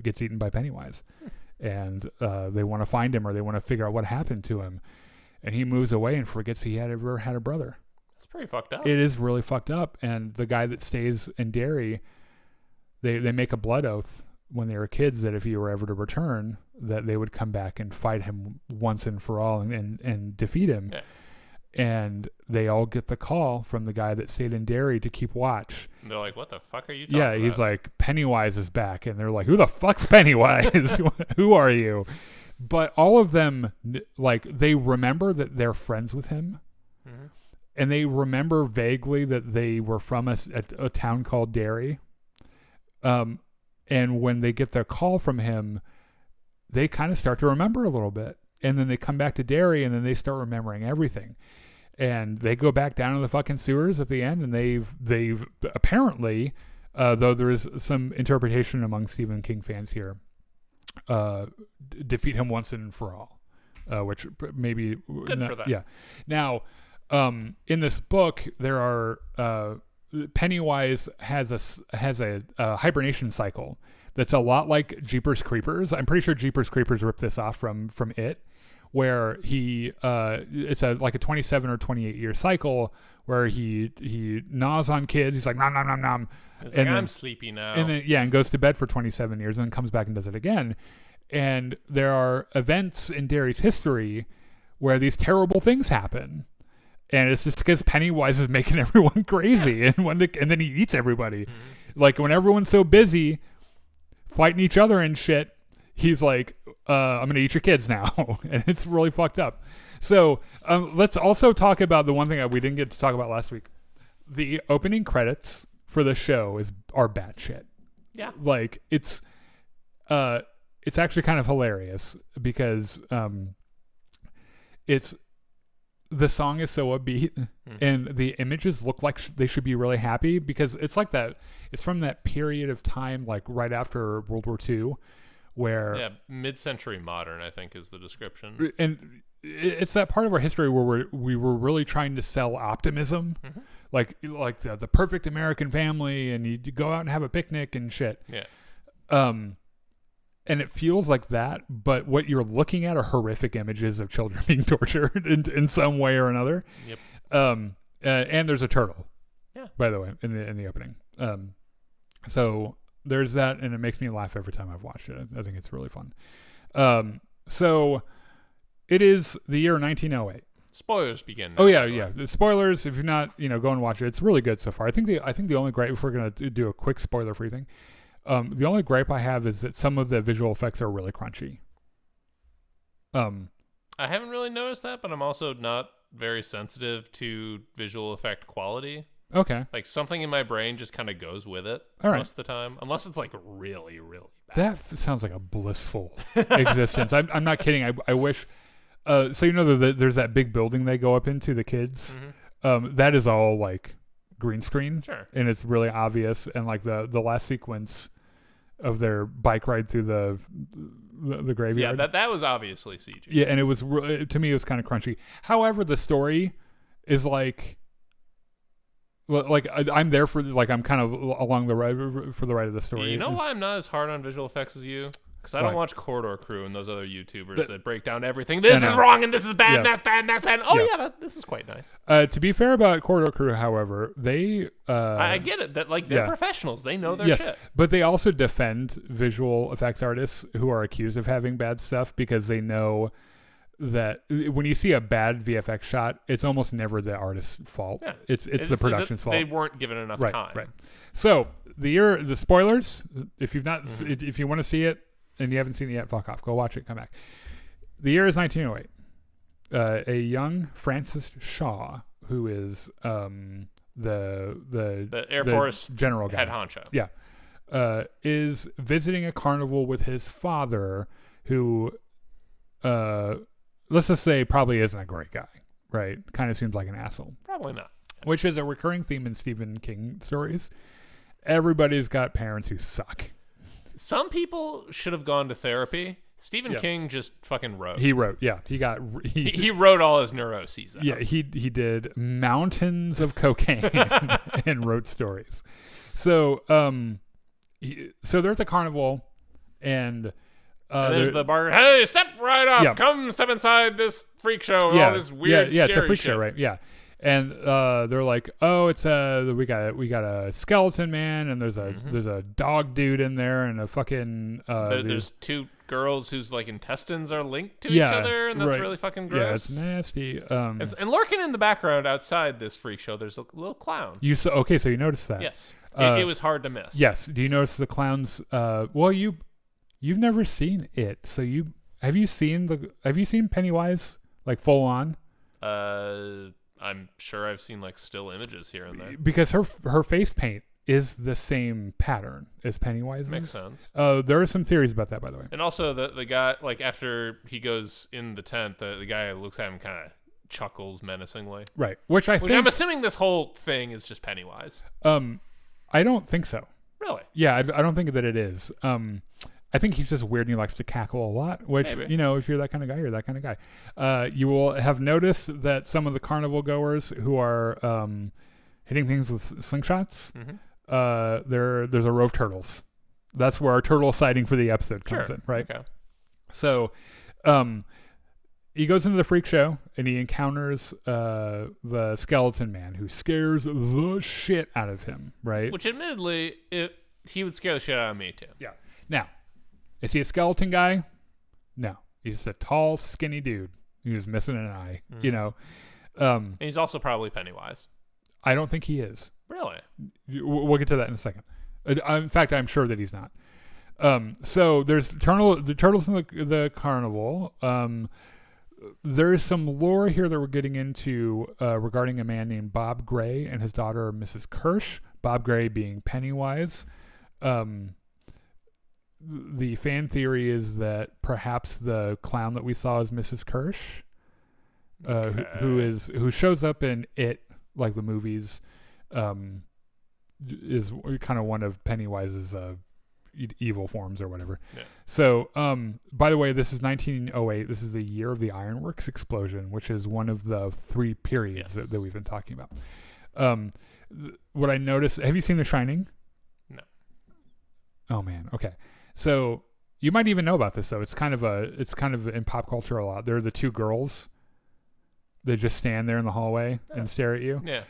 gets eaten by Pennywise. And they want to find him, or they want to figure out what happened to him. And he moves away and forgets he had ever had a brother. That's pretty fucked up. It is really fucked up. And the guy that stays in Derry, they make a blood oath when they were kids that if he were ever to return, that they would come back and fight him once and for all and defeat him. Yeah. And they all get the call from the guy that stayed in Derry to keep watch. And they're like, what the fuck are you talking about? Yeah, he's like, Pennywise is back. And they're like, who the fuck's Pennywise? Who are you? But all of them, like, they remember that they're friends with him. Mm-hmm. And they remember vaguely that they were from a town called Derry. And when they get their call from him, they kind of start to remember a little bit. And then they come back to Derry, and then they start remembering everything. And they go back down to the fucking sewers at the end, and they've apparently, though there is some interpretation among Stephen King fans here, defeat him once and for all, which maybe good for that. Yeah. Now, in this book, there are Pennywise has a hibernation cycle that's a lot like Jeepers Creepers. I'm pretty sure Jeepers Creepers ripped this off from It, where it's like a 27 or 28 year cycle where he gnaws on kids. He's like nom nom nom nom. It's like, I'm sleepy now. And then and goes to bed for 27 years and then comes back and does it again. And there are events in Derry's history where these terrible things happen. And it's just because Pennywise is making everyone crazy, and then he eats everybody. Mm-hmm. Like when everyone's so busy fighting each other and shit, he's like, I'm going to eat your kids now. And it's really fucked up. So let's also talk about the one thing that we didn't get to talk about last week. The opening credits for the show are batshit. Yeah. Like it's actually kind of hilarious because the song is so upbeat and the images look like they should be really happy because it's like that. It's from that period of time, like right after World War II, where mid-century modern, I think, is the description. and it's that part of our history where we were really trying to sell optimism, like the perfect American family, and you go out and have a picnic and shit. Yeah. And it feels like that, but what you're looking at are horrific images of children being tortured in some way or another. Yep. And there's a turtle. Yeah. By the way, in the opening. So there's that, and it makes me laugh every time I've watched it. I think it's really fun. So it is the year 1908. Spoilers begin. Oh yeah. The spoilers. If you're not, go and watch it. It's really good so far. I think the only gripe, if we're gonna do a quick spoiler-free thing, the only gripe I have is that some of the visual effects are really crunchy. I haven't really noticed that, but I'm also not very sensitive to visual effect quality. Okay. Like something in my brain just kind of goes with it most of the time, unless it's like really, really bad. That sounds like a blissful existence. I'm not kidding. I wish. So there's that big building they go up into, the kids. That is all like green screen. Sure. And it's really obvious. And like the last sequence of their bike ride through the graveyard. Yeah, that was obviously CG. Yeah, and it was to me it was kind of crunchy. However, the story is like I'm there for I'm kind of along the ride for the ride of the story. You know why I'm not as hard on visual effects as you? Because I don't watch Corridor Crew and those other YouTubers that break down everything. This is wrong and this is bad and that's bad and that's bad. Oh yeah, this is quite nice. To be fair about Corridor Crew, however, they I get it that they're professionals. They know their shit. But they also defend visual effects artists who are accused of having bad stuff because they know that when you see a bad VFX shot, it's almost never the artist's fault. Yeah. It's the production's fault. They weren't given enough time. Right. So the spoilers. If you've not, if you want to see it and you haven't seen it yet, fuck off. Go watch it. Come back. The year is 1908. A young Francis Shaw, who is the Air Force general guy, head honcho. Yeah. Is visiting a carnival with his father, who let's just say probably isn't a great guy, right? Kind of seems like an asshole. Probably not. Which is a recurring theme in Stephen King stories. Everybody's got parents who suck. Some people should have gone to therapy. Stephen King just fucking wrote. He wrote, yeah. He wrote all his neuroses out. Yeah, he did mountains of cocaine and wrote stories. So there's a carnival and there's the bar. Hey, step right up! Yeah. Come, step inside this freak show. All this weird, it's a freak shit. show, right? Yeah, and they're like, oh, it's we got a skeleton man, and there's a dog dude in there, and a fucking there's two girls whose like intestines are linked to each other, and that's really fucking gross. Yeah, it's nasty. And lurking in the background outside this freak show, there's a little clown. So you noticed that? Yes, it was hard to miss. Yes. Do you notice the clowns? Well, You've never seen it, so have you seen Pennywise like full on? I'm sure I've seen like still images here and there. Because her face paint is the same pattern as Pennywise's. Makes sense. There are some theories about that, by the way. And also the guy, like after he goes in the tent, the guy looks at him kind of chuckles menacingly. Right. Which I'm assuming this whole thing is just Pennywise. I don't think so. Really? Yeah, I don't think that it is. I think he's just weird and he likes to cackle a lot, which, maybe. If you're that kind of guy, you're that kind of guy. You will have noticed that some of the carnival goers who are hitting things with slingshots, there's a row of turtles. That's where our turtle sighting for the episode comes in, right? Okay. So he goes into the freak show and he encounters the skeleton man who scares the shit out of him, right? Which admittedly, he would scare the shit out of me too. Yeah. Now, is he a skeleton guy? No. He's a tall, skinny dude who's missing an eye, And he's also probably Pennywise. I don't think he is. Really? We'll get to that in a second. In fact, I'm sure that he's not. So there's the turtles in the carnival. There's some lore here that we're getting into regarding a man named Bob Gray and his daughter, Mrs. Kirsch. Bob Gray being Pennywise. The fan theory is that perhaps the clown that we saw is Mrs. Kirsch, who shows up in It, like the movies, is kind of one of Pennywise's evil forms or whatever. Yeah. So, by the way, this is 1908. This is the year of the Ironworks explosion, which is one of the 3 periods that we've been talking about. What I noticed, have you seen The Shining? No. Oh man. Okay. So you might even know about this though. It's kind of in pop culture a lot. They're the 2 girls. They just stand there in the hallway and stare at you. Yeah.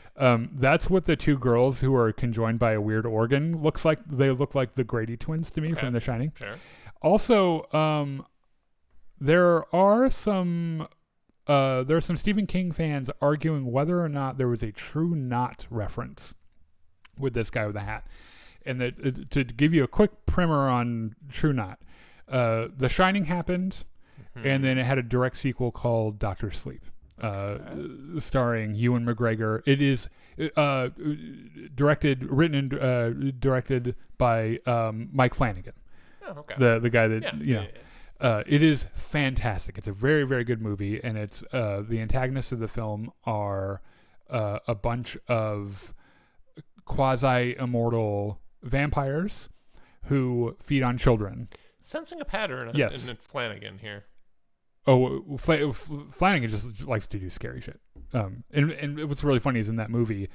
That's what the 2 girls who are conjoined by a weird organ looks like. They look like the Grady twins to me from The Shining. Sure. Also, there are some Stephen King fans arguing whether or not there was a true knot reference with this guy with the hat. And to give you a quick primer on True Knot, The Shining happened, and then it had a direct sequel called Doctor Sleep. Starring Ewan McGregor. It is written and directed by Mike Flanagan. Oh, okay. The guy that it is fantastic. It's a very, very good movie, and it's the antagonists of the film are a bunch of quasi-immortal vampires who feed on children. Sensing a pattern in Flanagan here. Oh, Flanagan just likes to do scary shit. And what's really funny is in that movie,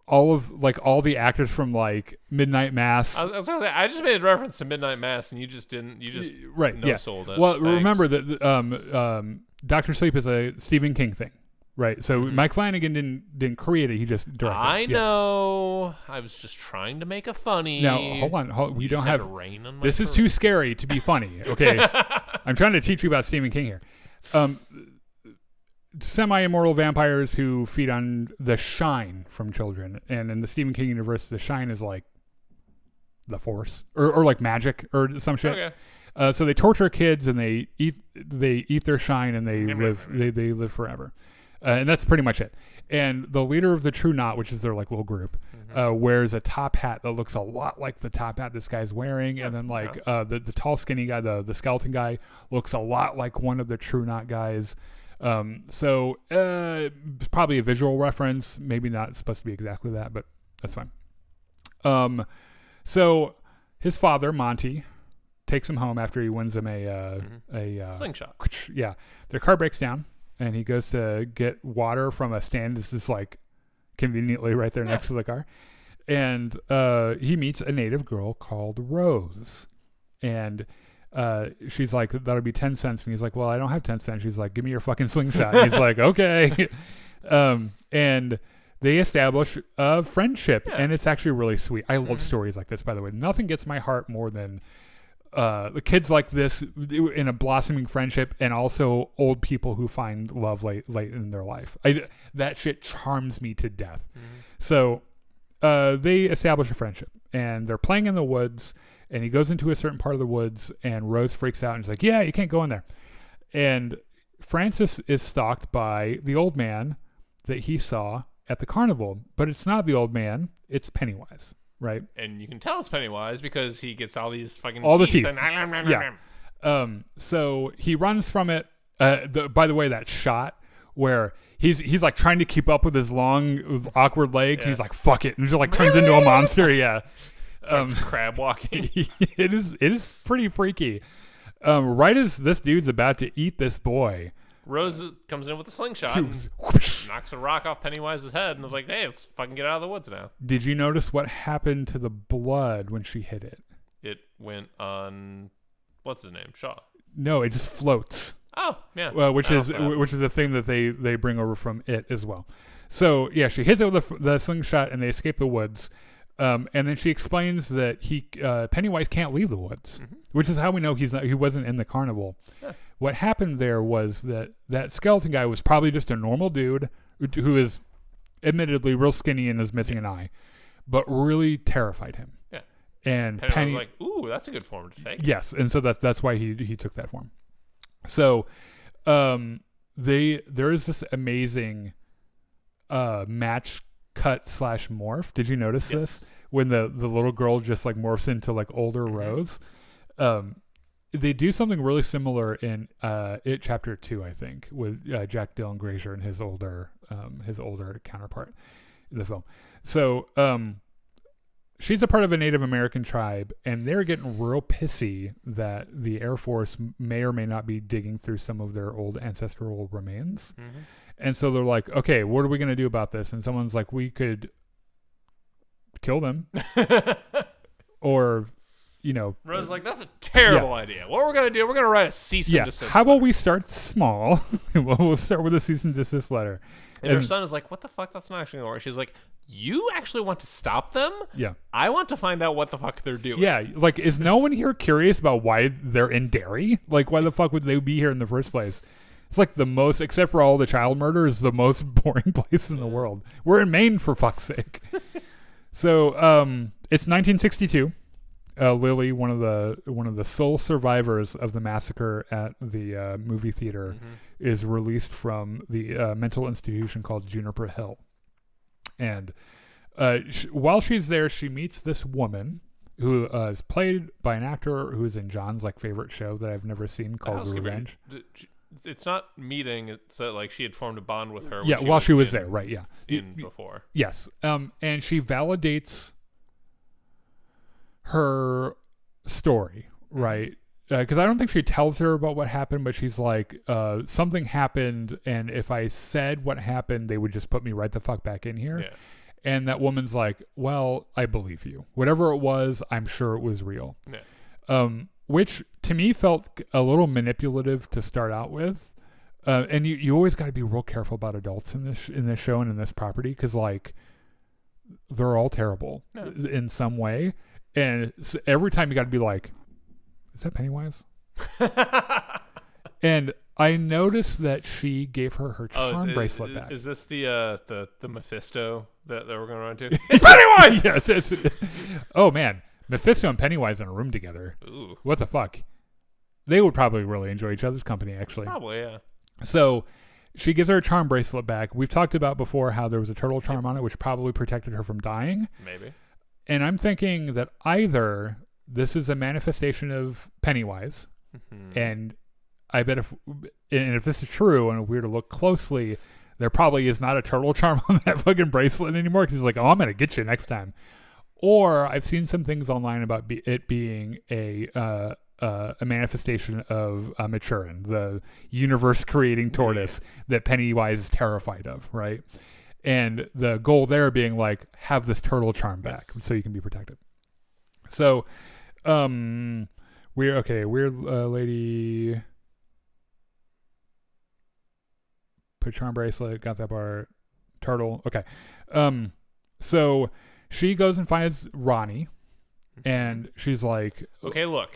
all the actors from like Midnight Mass. I was gonna say, I just made a reference to Midnight Mass, and you just didn't. You just sold it. Well, remember that Doctor Sleep is a Stephen King thing, right? So Mike Flanagan didn't create it; he just directed. I know. I was just trying to make a funny. Now, hold on. We don't have. Rain on my this is too scary to be funny. Okay, I'm trying to teach you about Stephen King here. Semi-immortal vampires who feed on the shine from children, and in the Stephen King universe, the shine is like the Force or like magic or some shit. Okay. So they torture kids and they eat their shine and they live forever, and that's pretty much it. And the leader of the True Knot, which is their like little group, wears a top hat that looks a lot like the top hat this guy's wearing, and then like the tall skinny guy, the skeleton guy, looks a lot like one of the True Knot guys. So probably a visual reference, maybe not supposed to be exactly that, but that's fine. So his father, Monty, takes him home after he wins him a slingshot. Yeah. Their car breaks down and he goes to get water from a stand. This is like conveniently right there next to the car. And, he meets a native girl called Rose, and she's like, that'll be 10 cents. And he's like, well, I don't have 10 cents. She's like, give me your fucking slingshot. And he's like, okay. And they establish a friendship, and it's actually really sweet. I love stories like this, by the way. Nothing gets my heart more than the kids like this in a blossoming friendship, and also old people who find love late in their life. That shit charms me to death. So they establish a friendship, and they're playing in the woods. And he goes into a certain part of the woods, and Rose freaks out and she's like, yeah, you can't go in there. And Francis is stalked by the old man that he saw at the carnival. But it's not the old man. It's Pennywise, right? And you can tell it's Pennywise because he gets all these fucking all teeth. The teeth. Yeah. So he runs from it. By the way, that shot where he's like trying to keep up with his long, awkward legs. He's like, fuck it. And just like turns into a monster. Yeah. Crab walking. It is pretty freaky. Right as this dude's about to eat this boy, Rose comes in with a slingshot and knocks a rock off Pennywise's head, and was like, hey, let's fucking get out of the woods now. Did you notice what happened to the blood when she hit it? It went on, what's his name? Shaw. No, it just floats. Oh, yeah. Well, which is a thing that they bring over from it as well. So yeah, she hits it with the slingshot, and they escape the woods. And then she explains that Pennywise can't leave the woods, which is how we know he wasn't in the carnival. Yeah. What happened there was that skeleton guy was probably just a normal dude who is admittedly real skinny and is missing an eye, but really terrified him. Yeah. And Penny was like, ooh, that's a good form to take. Yes, and so that's why he took that form. So there is this amazing match cut / morph. Did you notice this when the little girl just like morphs into like older Rose? They do something really similar in It Chapter 2, I think, with Jack Dylan Grazer and his older counterpart in the film. So she's a part of a Native American tribe, and they're getting real pissy that the Air Force may or may not be digging through some of their old ancestral remains. Mm-hmm. And so they're like, okay, what are we going to do about this? And someone's like, we could kill them. Or, Rose like, that's a terrible idea. What we're going to do, we're going to write a cease and desist how about letter. we start small? We'll start with a cease and desist letter. And her son is like, what the fuck? That's not actually going to work. She's like, you actually want to stop them? Yeah. I want to find out what the fuck they're doing. Yeah, like, is no one here curious about why they're in Derry? Like, why the fuck would they be here in the first place? It's like the most, except for all the child murder, is the most boring place in the world. We're in Maine, for fuck's sake. So, it's 1962. Lily, one of the sole survivors of the massacre at the movie theater, is released from the mental institution called Juniper Hill. And while she's there, she meets this woman who is played by an actor who is in John's favorite show that I've never seen called Revenge. It's not meeting. It's like she had formed a bond with her. Yeah, while she was there, right? Yeah, before. Yes, and she validates her story, right? Because I don't think she tells her about what happened, but she's like, something happened, and if I said what happened, they would just put me right the fuck back in here. Yeah. And that woman's like, well, I believe you. Whatever it was, I'm sure it was real. Yeah. Which to me felt a little manipulative to start out with. And you always got to be real careful about adults in this show and in this property, because they're all terrible in some way. And so every time you got to be like, is that Pennywise? And I noticed that she gave her charm bracelet back. Is this the Mephisto that we're going to run into? It's Pennywise! Yes. Oh, man. Mephisto and Pennywise in a room together. Ooh. What the fuck? They would probably really enjoy each other's company, actually. Probably, yeah. So she gives her a charm bracelet back. We've talked about before how there was a turtle charm on it, which probably protected her from dying. Maybe. And I'm thinking that either this is a manifestation of Pennywise, and I bet if this is true, and if we were to look closely, there probably is not a turtle charm on that fucking bracelet anymore, because he's like, oh, I'm going to get you next time. Or I've seen some things online about it being a manifestation of Maturin, the universe-creating tortoise that Pennywise is terrified of, right? And the goal there being have this turtle charm back so you can be protected. So, weird lady put charm bracelet, got that part, turtle. Okay. So she goes and finds Ronnie, and she's like, okay, look,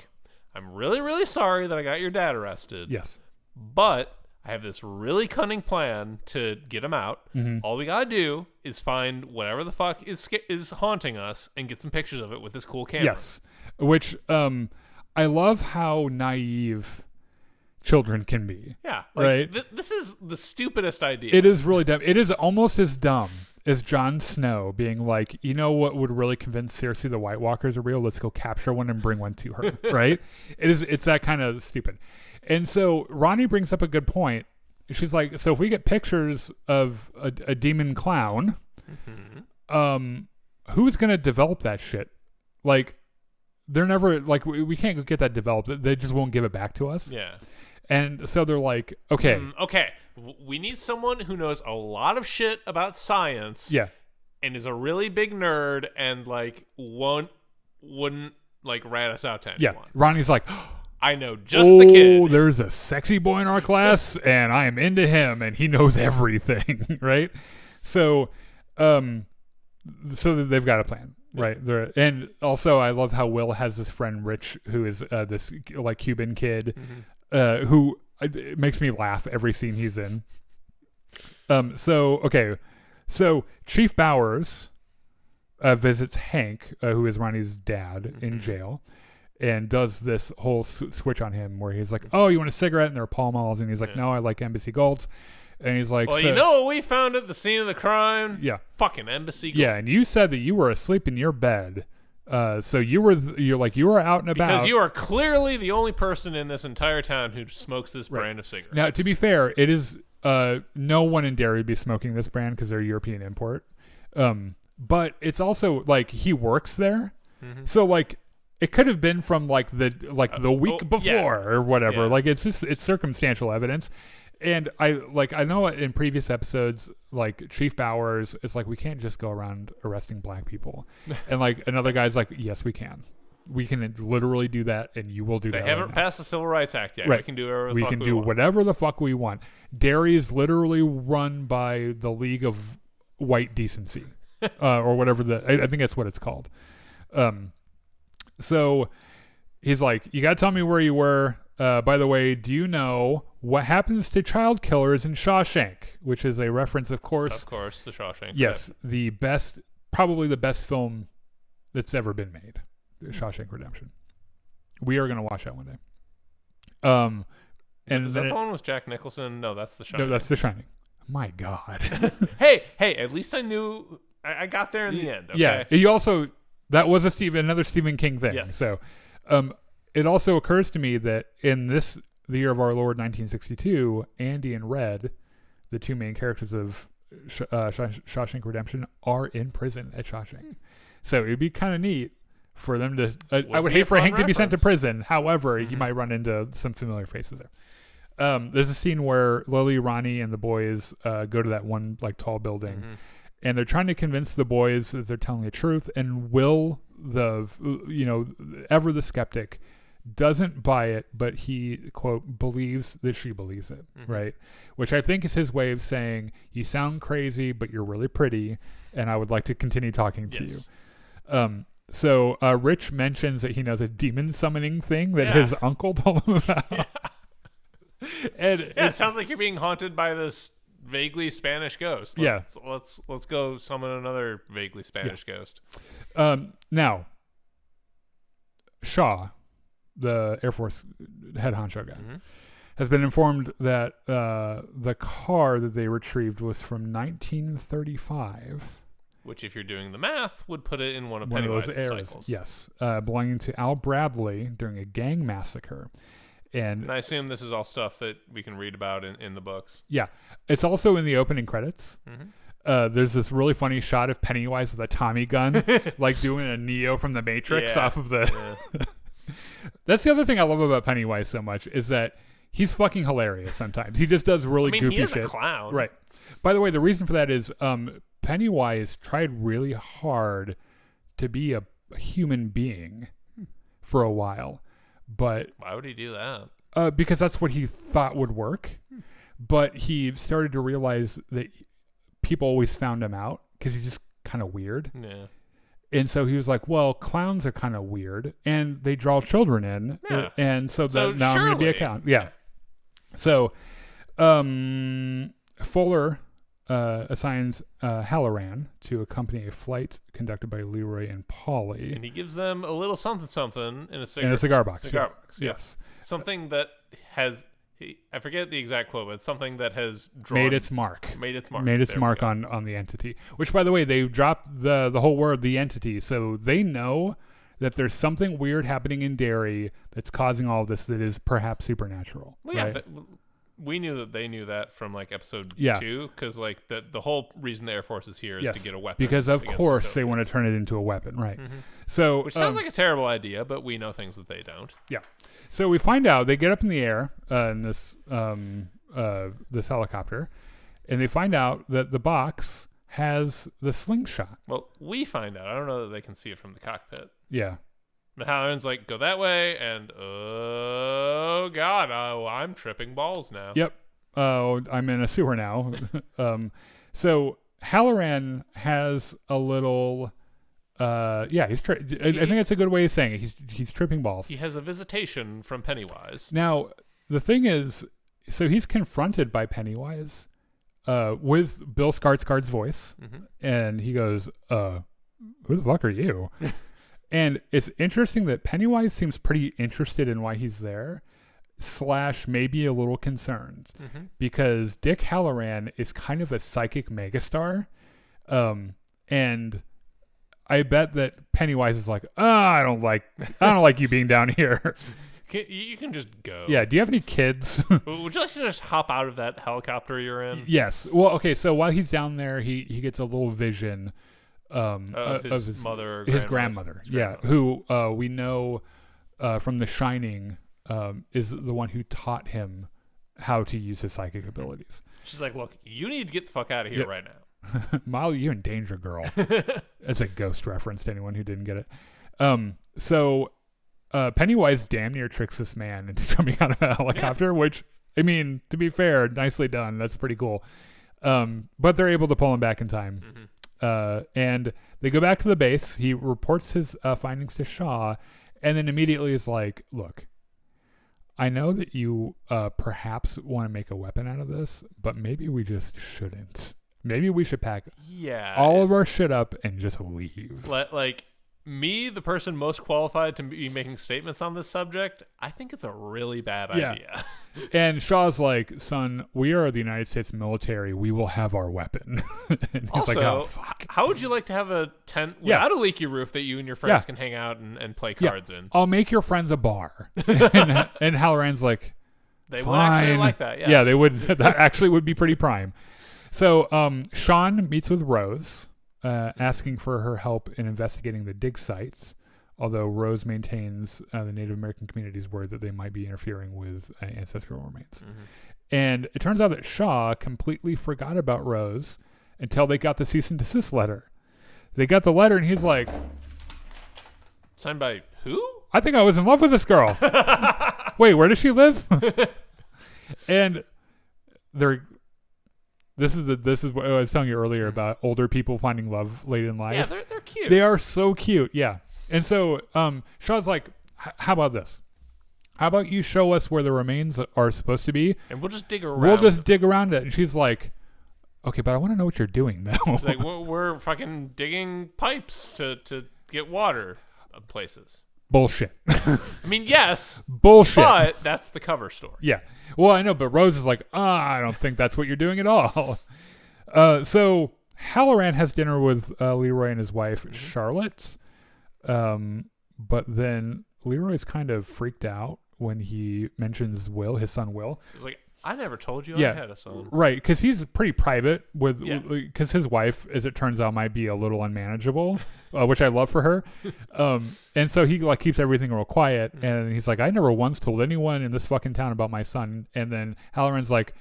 I'm really, really sorry that I got your dad arrested. Yes. But I have this really cunning plan to get him out. All we gotta do is find whatever the fuck is haunting us and get some pictures of it with this cool camera. Yes, which I love how naive children can be. Yeah, right. This is the stupidest idea. It is really dumb. It is almost as dumb as Jon Snow being like, you know what would really convince Cersei the White Walkers are real? Let's go capture one and bring one to her. Right? It's that kind of stupid. And so Ronnie brings up a good point. She's like, so if we get pictures of a demon clown, who's going to develop that shit? They're never, we can't get that developed. They just won't give it back to us. Yeah. And so they're like, okay. Okay. We need someone who knows a lot of shit about science. Yeah. And is a really big nerd and wouldn't rat us out to anyone. Yeah. Ronnie's like, I know just the kid. Oh, there's a sexy boy in our class, and I am into him, and he knows everything, right? So, they've got a plan, right? And also, I love how Will has this friend Rich, who is this Cuban kid, who it makes me laugh every scene he's in. So Chief Bowers visits Hank, who is Ronnie's dad, in jail. And does this whole switch on him where he's like, oh, you want a cigarette? And there are Pall Malls. And he's like, no, I like Embassy Golds. And he's like, well, you know what we found at the scene of the crime? Yeah. Fucking Embassy Golds. Yeah, and you said that you were asleep in your bed. So you were out and about. Because you are clearly the only person in this entire town who smokes this brand of cigarettes. Now, to be fair, it is no one in Derry would be smoking this brand because they're a European import. but it's also like he works there. Mm-hmm. So like it could have been from like the week before or whatever. Yeah. Like it's circumstantial evidence. And I know in previous episodes, like Chief Bowers is like, we can't just go around arresting black people. And like another guy's like, yes, we can. We can literally do that, and you will do that. They haven't right passed the Civil Rights Act yet. Right. We can do whatever the we fuck can we do want. whatever the fuck we want. Derry is literally run by the League of White Decency, or whatever I think that's what it's called. So he's like, you got to tell me where you were. By the way, do you know what happens to child killers in Shawshank? Which is a reference, of course. Of course, the Shawshank. Yes, probably the best film that's ever been made, Shawshank Redemption. We are going to watch that one day. And is that the one with Jack Nicholson? No, that's The Shining. No, that's The Shining. My God. hey, at least I knew. I got there in the end. Okay? Yeah, you also that was another Stephen King thing. Yes. So, it also occurs to me that in the year of our Lord 1962, Andy and Red, the two main characters of Shawshank Redemption, are in prison at Shawshank. So it'd be kind of neat for them to. I would hate for Hank to be sent to prison. However, he might run into some familiar faces there. There's a scene where Lily, Ronnie, and the boys go to that one like tall building, and they're trying to convince the boys that they're telling the truth. And Will, ever the skeptic, doesn't buy it, but he, quote, believes that she believes it, right? Which I think is his way of saying, you sound crazy, but you're really pretty, and I would like to continue talking to you. So Rich mentions that he knows a demon summoning thing that his uncle told him about. And it sounds like you're being haunted by this vaguely Spanish ghost. Let's go summon another vaguely Spanish ghost. Now, Shaw, the Air Force head honcho guy, has been informed that the car that they retrieved was from 1935. Which, if you're doing the math, would put it in one of Pennywise's cycles. Yes, belonging to Al Bradley during a gang massacre. And I assume this is all stuff that we can read about in the books. Yeah. It's also in the opening credits. There's this really funny shot of Pennywise with a Tommy gun, like doing a Neo from the Matrix off of the... That's the other thing I love about Pennywise so much, is that he's fucking hilarious sometimes. He just does really goofy shit. He is a clown. Right. By the way, the reason for that is Pennywise tried really hard to be a human being for a while. But why would he do that? Because that's what he thought would work. But he started to realize that people always found him out because he's just kind of weird. Yeah. And so he was like, well, clowns are kind of weird and they draw children in. Yeah. And so now I'm going to be a clown. Yeah. So Fuller assigns Halloran to accompany a flight conducted by Leroy and Polly. And he gives them a little something in a cigar box. Cigar box, yes. Something that has, I forget the exact quote, but it's something that has made its mark on the entity. Which, by the way, they dropped the whole word, the entity. So they know that there's something weird happening in Derry that's causing all of this that is perhaps supernatural. Well, right? But we knew that they knew that from like episode 2, because like the whole reason the Air Force is here is to get a weapon. Because of course they want to turn it into a weapon, right? So which sounds like a terrible idea, but we know things that they don't. Yeah. So we find out they get up in the air in this this helicopter, and they find out that the box has the slingshot. Well, we find out. I don't know that they can see it from the cockpit. Yeah. But Halloran's like, go that way, and oh god, I'm tripping balls now. Yep. Oh, I'm in a sewer now. So Halloran has a little. I think that's a good way of saying it. He's tripping balls. He has a visitation from Pennywise. Now the thing is, so he's confronted by Pennywise, with Bill Skarsgård's voice, and he goes, "Who the fuck are you?" And it's interesting that Pennywise seems pretty interested in why he's there, / maybe a little concerned, because Dick Halloran is kind of a psychic megastar, and I bet that Pennywise is like, I don't like you being down here. You can just go. Yeah. Do you have any kids? Would you like to just hop out of that helicopter you're in? Yes. Well, okay. So while he's down there, he gets a little vision Of his mother, or his grandmother. Yeah, who we know from The Shining is the one who taught him how to use his psychic abilities. She's like, look, you need to get the fuck out of here right now. Molly, you're in danger, girl. It's a Ghost reference to anyone who didn't get it. So Pennywise damn near tricks this man into jumping out of a helicopter, which, I mean, to be fair, nicely done. That's pretty cool. But they're able to pull him back in time. And they go back to the base. He reports his findings to Shaw, and then immediately is like, look, I know that you perhaps want to make a weapon out of this, but maybe we just shouldn't. Maybe we should pack all of our shit up and just leave. Like, me, the person most qualified to be making statements on this subject, I think it's a really bad idea. And Shaw's like, son, we are the United States military. We will have our weapon. And he's also, like, oh, fuck. How would you like to have a tent without a leaky roof that you and your friends can hang out and play cards in? I'll make your friends a bar. and Halloran's like, they fine. would actually like that, yes. Yeah, they would. That actually would be pretty prime. So Sean meets with Rose, asking for her help in investigating the dig sites, although Rose maintains the Native American community's word that they might be interfering with ancestral remains. And it turns out that Shaw completely forgot about Rose until they got the cease and desist letter. They got the letter, and he's like, signed by who? I think I was in love with this girl. Wait, where does she live? And this is what I was telling you earlier about older people finding love late in life. Yeah, they're cute. They are so cute, yeah. And so Shaw's like, how about this? How about you show us where the remains are supposed to be? And we'll just dig around. We'll just dig around it. And she's like, okay, but I want to know what you're doing, though. Like, we're fucking digging pipes to get water places. Bullshit. I mean, yes. Bullshit. But that's the cover story. Yeah. Well, I know, but Rose is like, I don't think that's what you're doing at all. So Halloran has dinner with Leroy and his wife, Charlotte. But then Leroy's kind of freaked out when he mentions Will, his son Will. He's like, I never told you I had a son. Right, because he's pretty private with, because his wife, as it turns out, might be a little unmanageable, which I love for her. And so he like keeps everything real quiet, and he's like, I never once told anyone in this fucking town about my son. And then Halloran's like,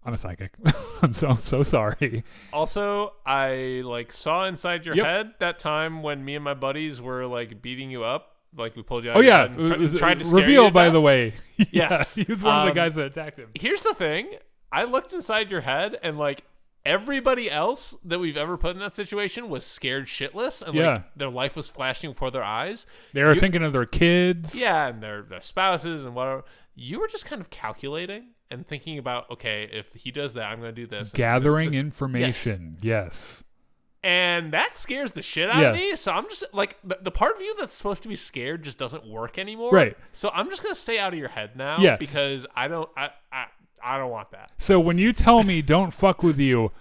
I'm a psychic. I'm so sorry. Also, I like saw inside your head that time when me and my buddies were like beating you up. Like we pulled you out. Oh yeah, tried to scare reveal you by the way. Yes, he was one of the guys that attacked him. Here's the thing: I looked inside your head, and like everybody else that we've ever put in that situation was scared shitless, and like their life was flashing before their eyes. They were thinking of their kids. Yeah, and their spouses and whatever. You were just kind of calculating and thinking about, okay, if he does that, I'm going to do this. Gathering information. Yes. And that scares the shit out of me. So I'm just like, the part of you that's supposed to be scared just doesn't work anymore. Right. So I'm just going to stay out of your head now. Yeah. Because I don't want that. So when you tell me don't fuck with you,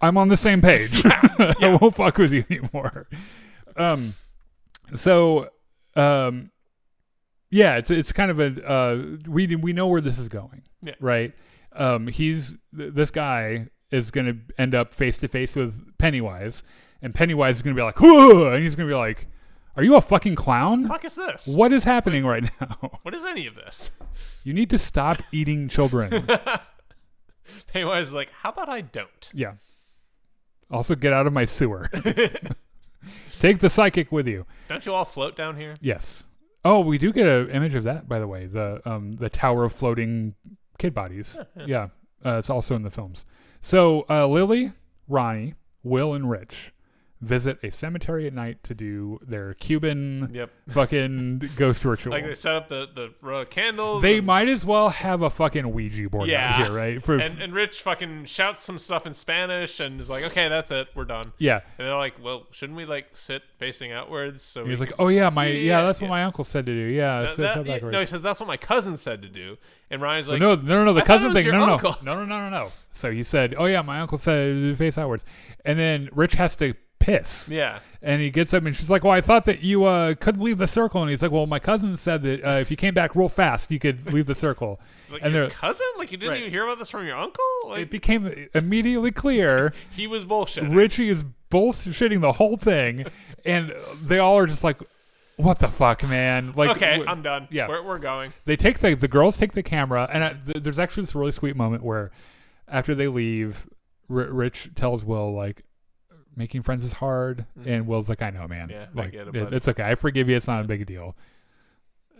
I'm on the same page. I won't fuck with you anymore. It's kind of a, we know where this is going. Yeah. Right. This guy is going to end up face to face with Pennywise, and Pennywise is going to be like, whoo, and he's going to be like, are you a fucking clown? What the fuck is this? What is happening right now? What is any of this? You need to stop eating children. Pennywise is like, how about I don't? Yeah. Also, get out of my sewer. Take the psychic with you. Don't you all float down here? Yes. Oh, we do get an image of that, by the way. The tower of floating kid bodies. Yeah. It's also in the films. So Lily, Ronnie, Will, and Rich visit a cemetery at night to do their Cuban fucking ghost ritual. Like they set up the row of candles. They might as well have a fucking Ouija board out here, right? And Rich fucking shouts some stuff in Spanish and is like, okay, that's it. We're done. Yeah. And they're like, well, shouldn't we like sit facing outwards? So he's like, oh yeah, that's what my uncle said to do. Yeah. No, he says, that's what my cousin said to do. And Ryan's like, no, the cousin thing. No. So he said, oh yeah, my uncle said face outwards. And then Rich has to piss. Yeah. And he gets up and she's like, well, I thought that you couldn't leave the circle. And he's like, well, my cousin said that if you came back real fast, you could leave the circle. Like, and your cousin? Like, you didn't even hear about this from your uncle? Like, it became immediately clear he was bullshitting. Richie is bullshitting the whole thing. And they all are just like, what the fuck, man? Like, okay, I'm done. Yeah. We're going. They take the girls take the camera. And there's actually this really sweet moment where after they leave, Rich tells Will, like, making friends is hard. And Will's like, I know, man. Yeah, like, I get it, buddy. it's okay. I forgive you. It's not a big deal.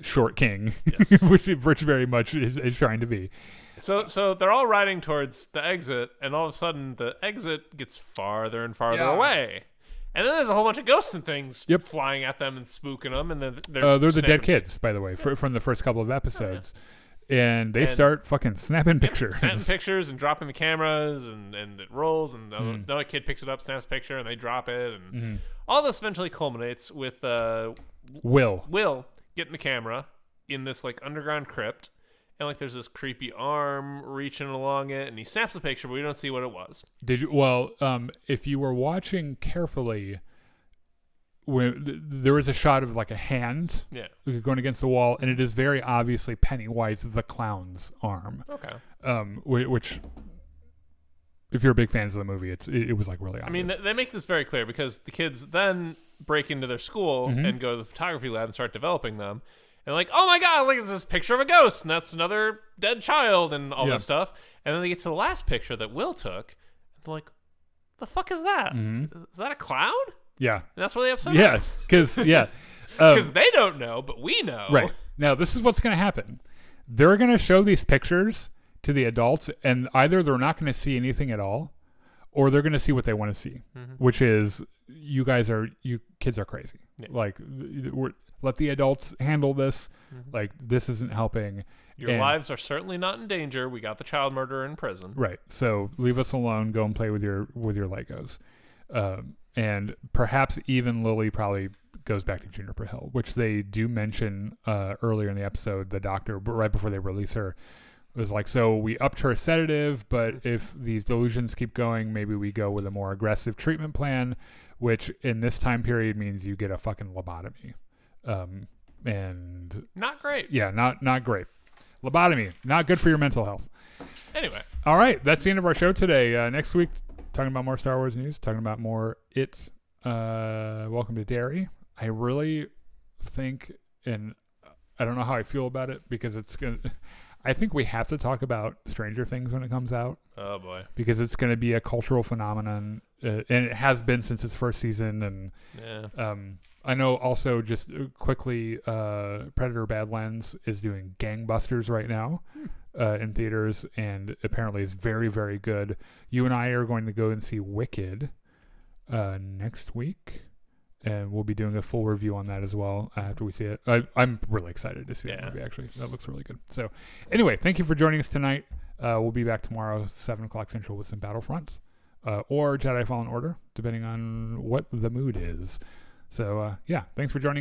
Short king, Yes. which Rich very much is trying to be. So they're all riding towards the exit, and all of a sudden the exit gets farther and farther away. And then there's a whole bunch of ghosts and things flying at them and spooking them. And then they're the dead kids, by the way, from the first couple of episodes. And they start fucking snapping pictures. Snapping pictures and dropping the cameras, and it rolls, and another kid picks it up, snaps a picture, and they drop it. And all this eventually culminates with Will getting the camera in this like underground crypt. And like there's this creepy arm reaching along it, and he snaps the picture, but we don't see what it was. Did you? Well, if you were watching carefully, there was a shot of like a hand going against the wall, and it is very obviously Pennywise the clown's arm. Okay. Which, if you're big fans of the movie, it was like really obvious. I mean, they make this very clear because the kids then break into their school and go to the photography lab and start developing them. And like, oh my god, look, it's this picture of a ghost, and that's another dead child, and all that stuff. And then they get to the last picture that Will took, and they're like, the fuck is that? Is that a clown? Yeah. And that's where the episode Yes, because, because they don't know, but we know. Right. Now, this is what's going to happen. They're going to show these pictures to the adults, and either they're not going to see anything at all, or they're going to see what they want to see, which is, you kids are crazy. Yeah. Like, let the adults handle this. Like, this isn't helping. Your lives are certainly not in danger. We got the child murderer in prison. Right. So leave us alone. Go and play with your Legos. And perhaps even Lily probably goes back to Juniper Hill, which they do mention earlier in the episode. The doctor, right before they release her, was like, so we upped her sedative, but if these delusions keep going, maybe we go with a more aggressive treatment plan, which in this time period means you get a fucking lobotomy. And not great. Yeah, not great. Lobotomy, not good for your mental health. Anyway. All right, that's the end of our show today. Next week, talking about more Star Wars news, talking about more It's Welcome to Derry. I really think, and I don't know how I feel about it, because I think we have to talk about Stranger Things when it comes out. Oh boy. Because it's going to be a cultural phenomenon, and it has been since its first season. And I know also, just quickly, Predator Badlands is doing gangbusters right now in theaters, and apparently is very, very good. You and I are going to go and see Wicked next week, and we'll be doing a full review on that as well after we see it. I'm really excited to see that movie, actually. That looks really good. So anyway, thank you for joining us tonight. We'll be back tomorrow, 7 o'clock Central, with some Battlefront or Jedi Fallen Order, depending on what the mood is. So, thanks for joining us.